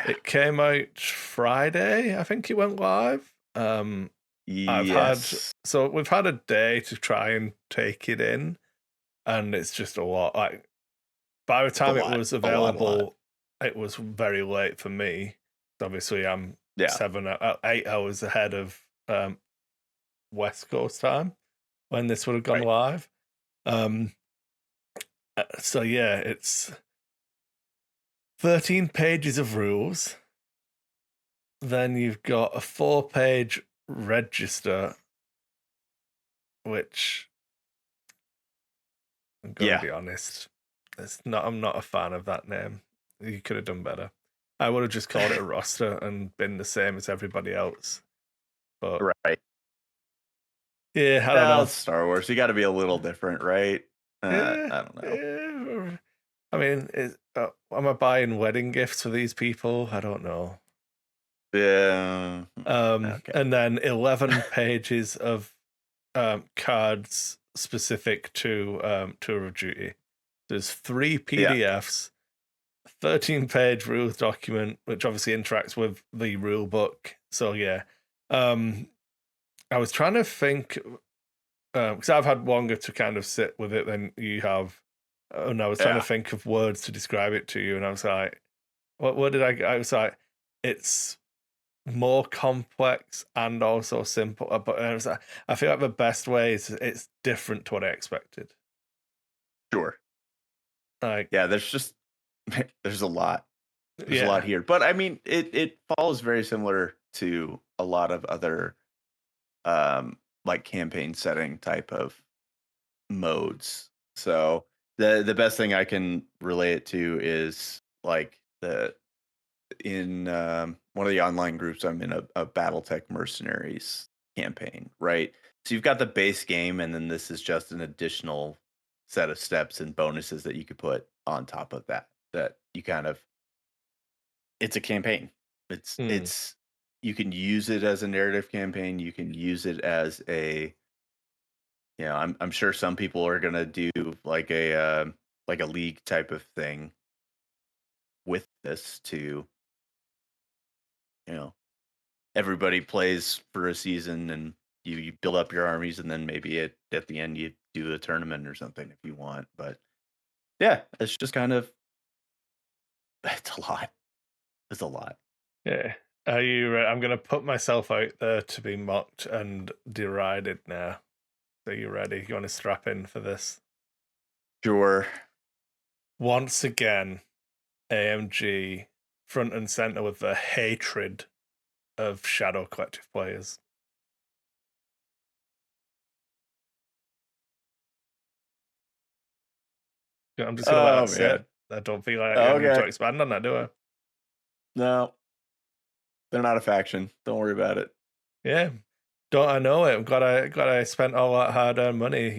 It came out Friday, I think it went live. Yes. We've had a day to try and take it in, and it's just a lot. Like by the time it was available, it was very late for me. Obviously, I'm 8 hours ahead of West Coast time when this would have gone live. So yeah, it's 13 pages of rules. Then you've got a 4-page register, which I'm going to be honest, I'm not a fan of that name. You could have done better. I would have just called it a roster and been the same as everybody else. But yeah, I don't know. It's Star Wars. You got to be a little different, right? I don't know. Yeah. I mean, am I buying wedding gifts for these people? I don't know. Yeah. Okay. And then 11 pages of cards specific to Tour of Duty. There's 3 PDFs, 13-page rules document, which obviously interacts with the rule book. So yeah, I was trying to think because I've had longer to kind of sit with it than you have, and I was trying to think of words to describe it to you, and I was like, what did I was like, it's more complex and also simple, but I was like, I feel like the best way is it's different to what I expected. Sure. Like, yeah, there's a lot. There's a lot here, but I mean, it follows very similar to a lot of other like campaign setting type of modes. So the best thing I can relate it to is like in one of the online groups I'm in, a BattleTech Mercenaries campaign, right? So you've got the base game, and then this is just an additional set of steps and bonuses that you could put on top of that. That you kind of, it's a campaign. It's you can use it as a narrative campaign. You can use it as a, I'm sure some people are gonna do like a league type of thing with this to, everybody plays for a season and you build up your armies, and then maybe at the end you do a tournament or something if you want. But yeah, it's just kind of, it's a lot. It's a lot. Yeah. Are you I'm going to put myself out there to be mocked and derided now. Are you ready? You want to strap in for this? Sure. Once again, AMG front and center with the hatred of Shadow Collective players. I'm just going to let that sit. I don't feel like I need to expand on that, do I? No. They're not a faction. Don't worry about it. Yeah. Don't I know it? I'm glad I spent all that hard-earned money,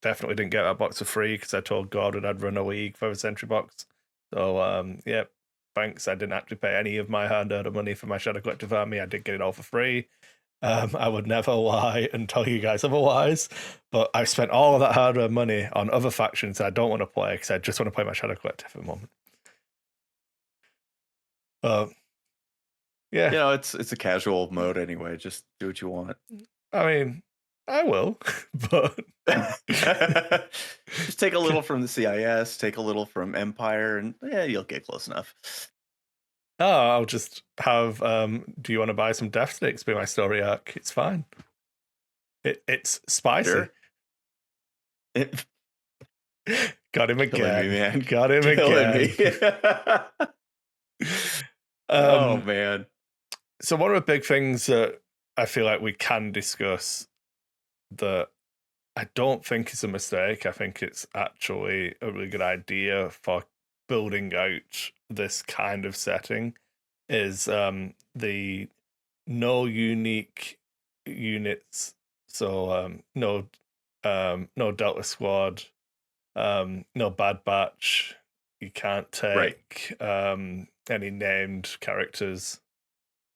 Definitely didn't get that box for free because I told Gordon I'd run a league for a Sentry box. So, yeah, thanks. I didn't actually pay any of my hard-earned money for my Shadow Collective army. I did get it all for free. I would never lie and tell you guys otherwise, but I spent all of that hard-earned money on other factions I don't want to play because I just want to play my Shadow Collective at the moment. Yeah, it's a casual mode anyway. Just do what you want. I mean, I will, but just take a little from the CIS, take a little from Empire, and you'll get close enough. Oh, I'll just have. Do you want to buy some death sticks? Be my story arc. It's fine. It's spicy. Sure. Got him again. Me, man. Got him again. Oh man. So one of the big things that I feel like we can discuss that I don't think is a mistake. I think it's actually a really good idea for building out this kind of setting is the no unique units. So no Delta Squad, no Bad Batch. You can't Right. take any named characters,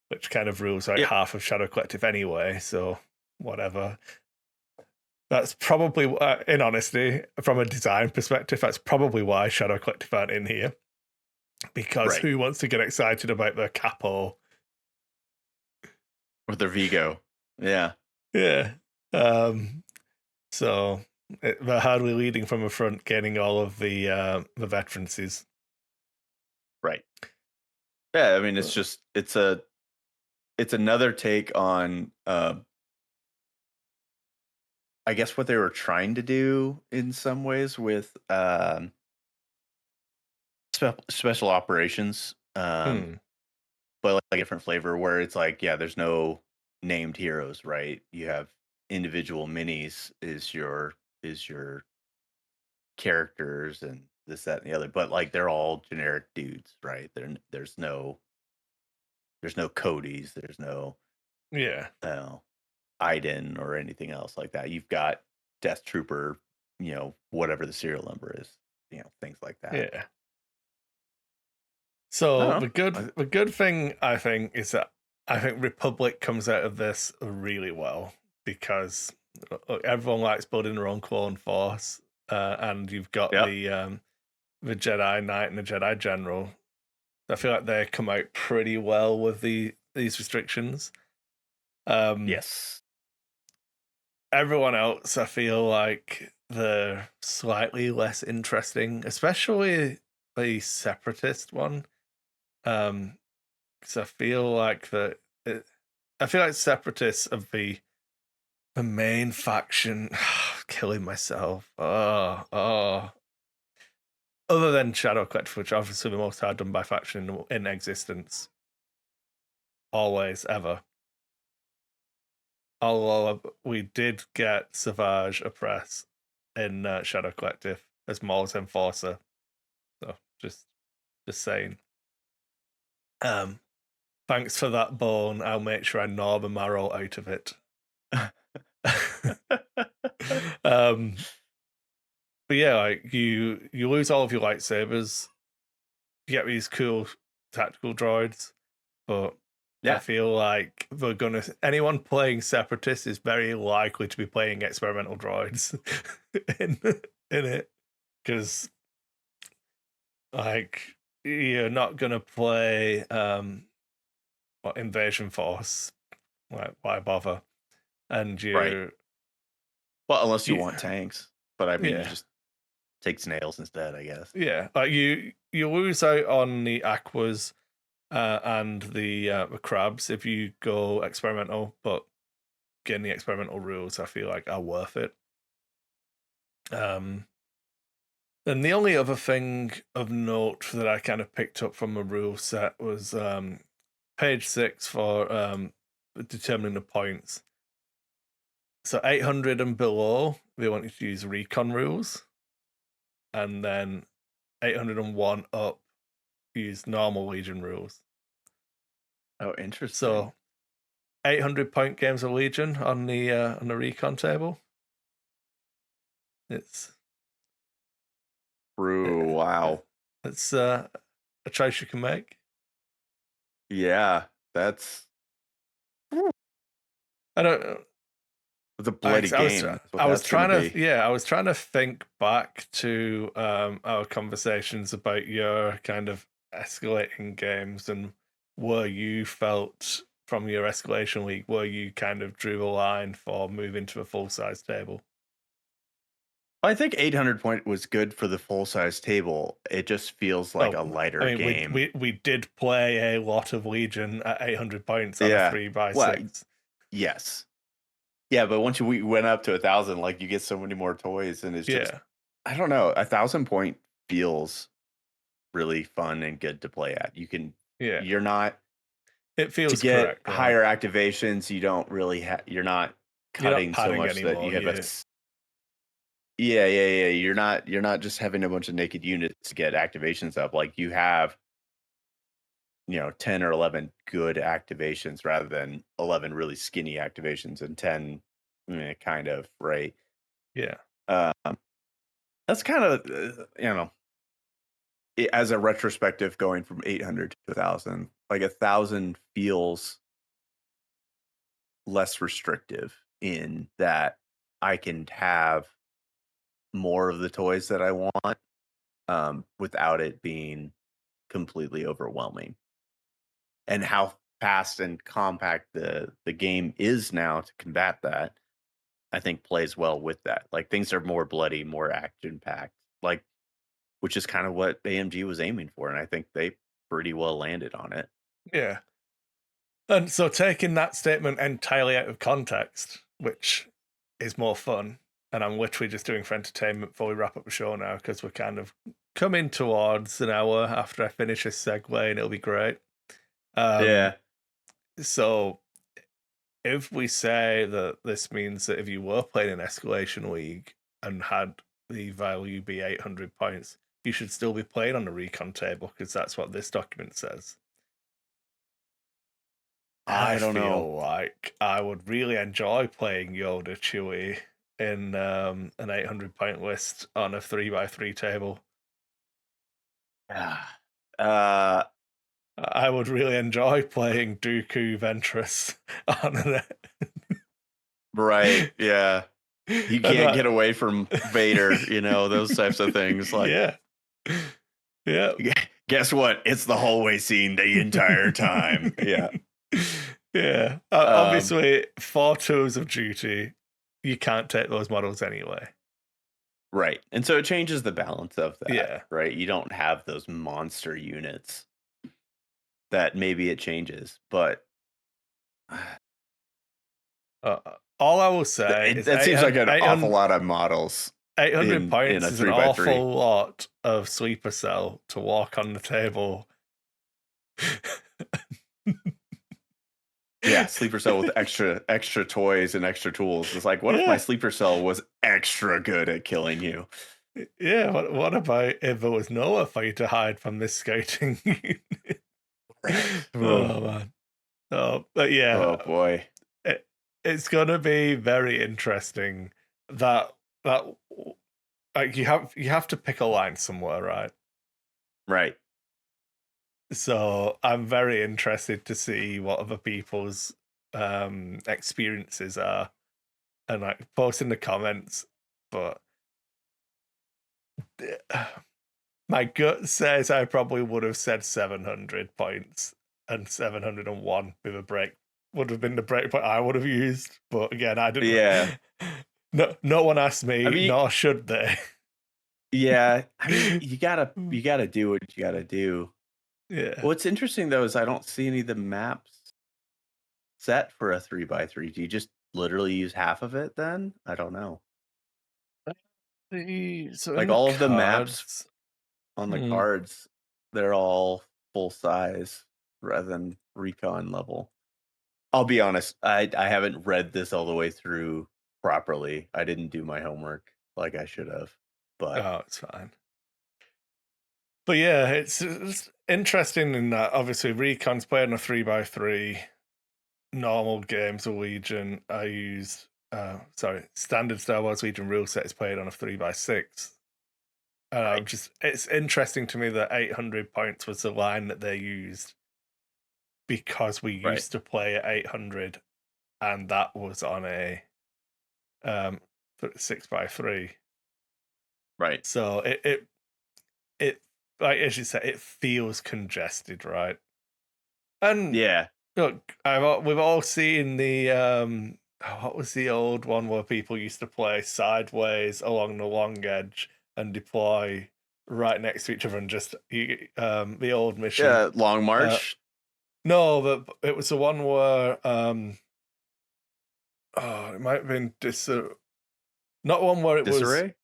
which kind of rules out Yep. half of Shadow Collective anyway. So whatever. That's probably, in honesty, from a design perspective, that's probably why Shadow Collective aren't in here. Because Right. who wants to get excited about the capo? With their Vigo. Yeah. Yeah. So they're hardly leading from the front, gaining all of the veterancies. Right. Yeah, I mean it's another take on I guess what they were trying to do in some ways with special operations, but like a different flavor where it's like, yeah, there's no named heroes, right? You have individual minis is your characters and this, that, and the other, but like they're all generic dudes, right? There's no Cody's, there's no Yeah. Iden or anything else like that. You've got Death Trooper, whatever the serial number is, things like that. Yeah. I So don't the know. good thing I think is that I think Republic comes out of this really well because look, everyone likes building their own clone force, and you've got Yep. the Jedi Knight and the Jedi General. I feel like they come out pretty well with these restrictions. Yes. Everyone else, I feel like they're slightly less interesting, especially the Separatist one. Because I feel like I feel like Separatists are the main faction. Killing myself. Oh. Other than Shadow Collective, which obviously the most hard done by faction in existence, always ever. Although we did get Savage Oppress in Shadow Collective as Maul's Enforcer. So just saying. Thanks for that bone. I'll make sure I gnaw the marrow out of it. But yeah, like you lose all of your lightsabers. You get these cool tactical droids, but I feel like anyone playing Separatist is very likely to be playing experimental droids in it, because like you're not gonna play Invasion Force. Like, why bother? And Right. Well, unless you want tanks, but I mean, you yeah, just take snails instead, I guess. yeah. Like you lose out on the aquas and the crabs if you go experimental, but getting the experimental rules, I feel like are worth it. And the only other thing of note that I kind of picked up from the rule set was page 6 for determining the points. So 800 and below, they want you to use recon rules. And then 801 up, use normal Legion rules. Oh, interesting. So 800 point games of Legion on the recon table. It's wow. It's a choice you can make. Yeah, that's I don't. it's a bloody game. I was trying to think back to our conversations about your kind of escalating games and where you felt from your escalation league, where you kind of drew a line for moving to a full size table. I think 800 point was good for the full size table. It just feels like a lighter game. We did play a lot of Legion at 800 points on a 3x6. Yes. Yeah, but once we went up to 1,000, like you get so many more toys, and it's just I don't know. 1,000 point feels really fun and good to play at. You're not. It feels to get correct, right? higher activations. You don't really you're not cutting so much anymore, that you have Yeah. You're not just having a bunch of naked units to get activations up. Like you have 10 or 11 good activations rather than 11 really skinny activations and 10 kind of, right? Yeah. Um, that's kind of, as a retrospective going from 800 to 1,000, like 1,000 feels less restrictive in that I can have more of the toys that I want without it being completely overwhelming. And how fast and compact the game is now to combat that, I think plays well with that. Like things are more bloody, more action packed, like which is kind of what AMG was aiming for, and I think they pretty well landed on it. Yeah. And so taking that statement entirely out of context, which is more fun, and I'm literally just doing for entertainment before we wrap up the show now, because we're kind of coming towards an hour after I finish this segue, and it'll be great. Yeah. So if we say that this means that if you were playing an Escalation League and had the value be 800 points, you should still be playing on the recon table, because that's what this document says. I don't feel know. like I would really enjoy playing Yoda Chewie in an 800 point list on a 3x3 table. Uh, I would really enjoy playing Dooku Ventress on an. right. Yeah. You can't get away from Vader, those types of things. Like, yeah. Yeah. Guess what? It's the hallway scene the entire time. Yeah. Yeah. Obviously, for Tours of Duty, you can't take those models anyway. Right. And so it changes the balance of that. Yeah. Right. You don't have those monster units that maybe it changes, but all I will say is that seems like an awful lot of models. 800 points in is an 3x3. awful lot of sleeper cell to walk on the table. Yeah, sleeper cell with extra toys and extra tools. It's like, what if my sleeper cell was extra good at killing you? Yeah, what about if there was nowhere for you to hide from this scouting unit? Oh man. Oh, but yeah. Oh boy. It's gonna be very interesting that like you have to pick a line somewhere, right? Right. So I'm very interested to see what other people's experiences are and like post in the comments. But my gut says I probably would have said 700 points, and 701 with a break would have been the break point I would have used. But again, I didn't. Yeah. No one asked me, nor should they. Yeah. I mean, you gotta do what you gotta do. Yeah. What's interesting though is I don't see any of the maps set for a 3x3. Do you just literally use half of it then? I don't know. So like all of the maps on the cards, they're all full size rather than recon level. I'll be honest, I haven't read this all the way through properly. I didn't do my homework like I should have. But it's fine. But yeah, it's interesting in that obviously Recon's playing a 3x3. Normal games of Legion I used standard Star Wars Legion rule set is played on a 3x6. It's interesting to me that 800 points was the line that they used because we used to play at 800 and that was on a 6x3. Right. So it like as you said, it feels congested, right? And yeah, look, we've all seen the what was the old one where people used to play sideways along the long edge and deploy right next to each other and just the old mission. Yeah, Long March. No, but it was the one where it might have been not one where it Disarray?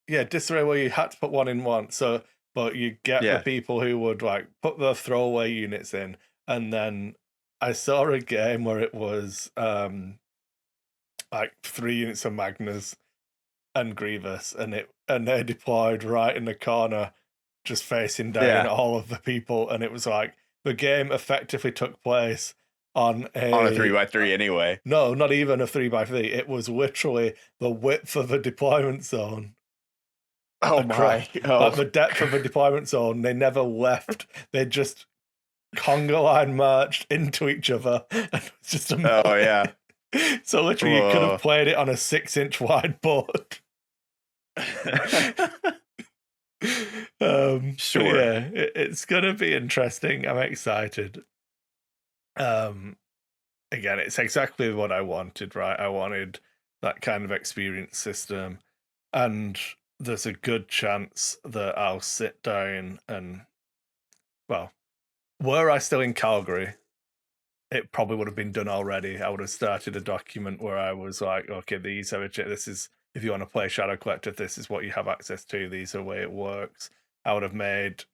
was Disarray where you had to put one in one. So but you get the people who would like put the throwaway units in, and then I saw a game where it was like 3 units of Magnus and Grievous, and they deployed right in the corner, just facing down all of the people, and it was like the game effectively took place on a 3x3 anyway. No, not even a 3x3. It was literally the width of a deployment zone. Oh my! Like the depth of a deployment zone. They never left. They just conga line marched into each other. And it was just amazing. Oh yeah. So literally, you could have played it on a 6-inch wide board. Sure. Yeah, it's gonna be interesting. I'm excited. Again, it's exactly what I wanted, right? I wanted that kind of experience system, and there's a good chance that I'll sit down and, well, were I still in Calgary, it probably would have been done already. I would have started a document where I was like, okay, this is, if you want to play Shadow Collective, this is what you have access to. These are the way it works. I would have made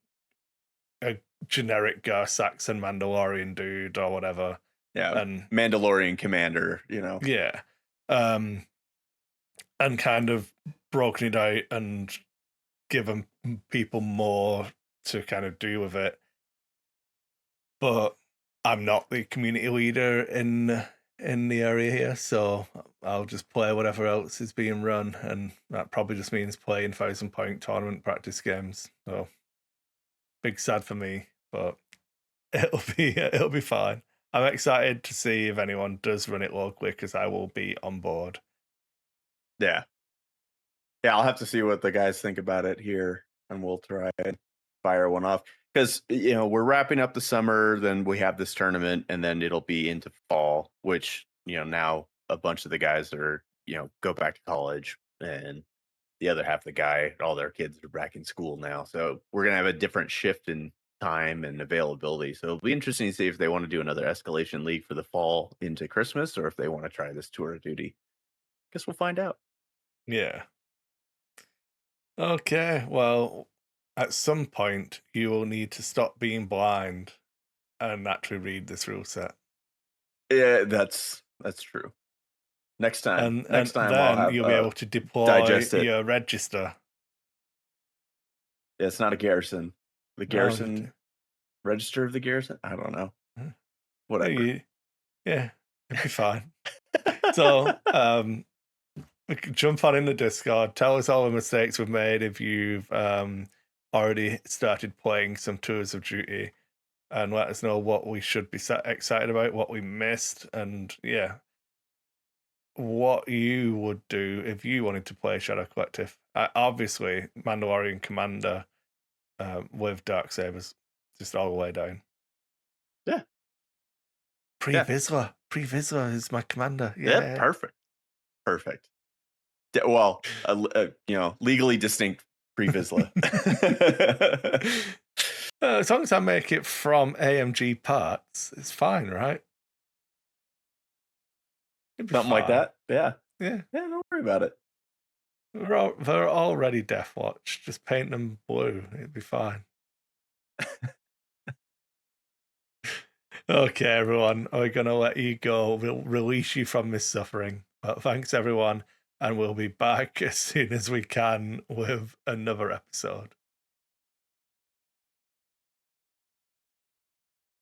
a generic Saxon Mandalorian dude or whatever. Yeah, and Mandalorian commander, you know. Yeah. And kind of broken it out and given people more to kind of do with it. But I'm not the community leader in the area here, so I'll just play whatever else is being run, and that probably just means playing 1,000-point tournament practice games. So big sad for me, but it'll be fine. I'm excited to see if anyone does run it locally, because I will be on board. Yeah, I'll have to see what the guys think about it here, and we'll try and fire one off. Because, you know, we're wrapping up the summer, then we have this tournament, and then it'll be into fall, which, you know, now a bunch of the guys are, you know, go back to college, and the other half of all their kids are back in school now. So we're going to have a different shift in time and availability. So it'll be interesting to see if they want to do another Escalation League for the fall into Christmas, or if they want to try this Tour of Duty. Guess we'll find out. Yeah. Okay, well, at some point, you will need to stop being blind and actually read this rule set. Yeah, that's true. Next time, then you'll be able to deploy your register. Yeah, it's not a Garrison. The Garrison register of the Garrison? I don't know. Whatever. Yeah, it'll be fine. So, jump on in the Discord. Tell us all the mistakes we've made if you've already started playing some Tours of Duty, and let us know what we should be excited about, what we missed, and what you would do if you wanted to play Shadow Collective. Obviously, Mandalorian Commander with Darksabers, just all the way down. Yeah. Pre-Vizsla. Pre-Vizsla is my commander. Yeah, perfect. Well, you know, legally distinct Pre-Vizsla. As long as I make it from AMG parts, it's fine, right? Something like that. Yeah. Yeah. Don't worry about it. They're already Deathwatch. Just paint them blue. It'd be fine. Okay, everyone. We're going to let you go. We'll release you from this suffering. But thanks, everyone. And we'll be back as soon as we can with another episode.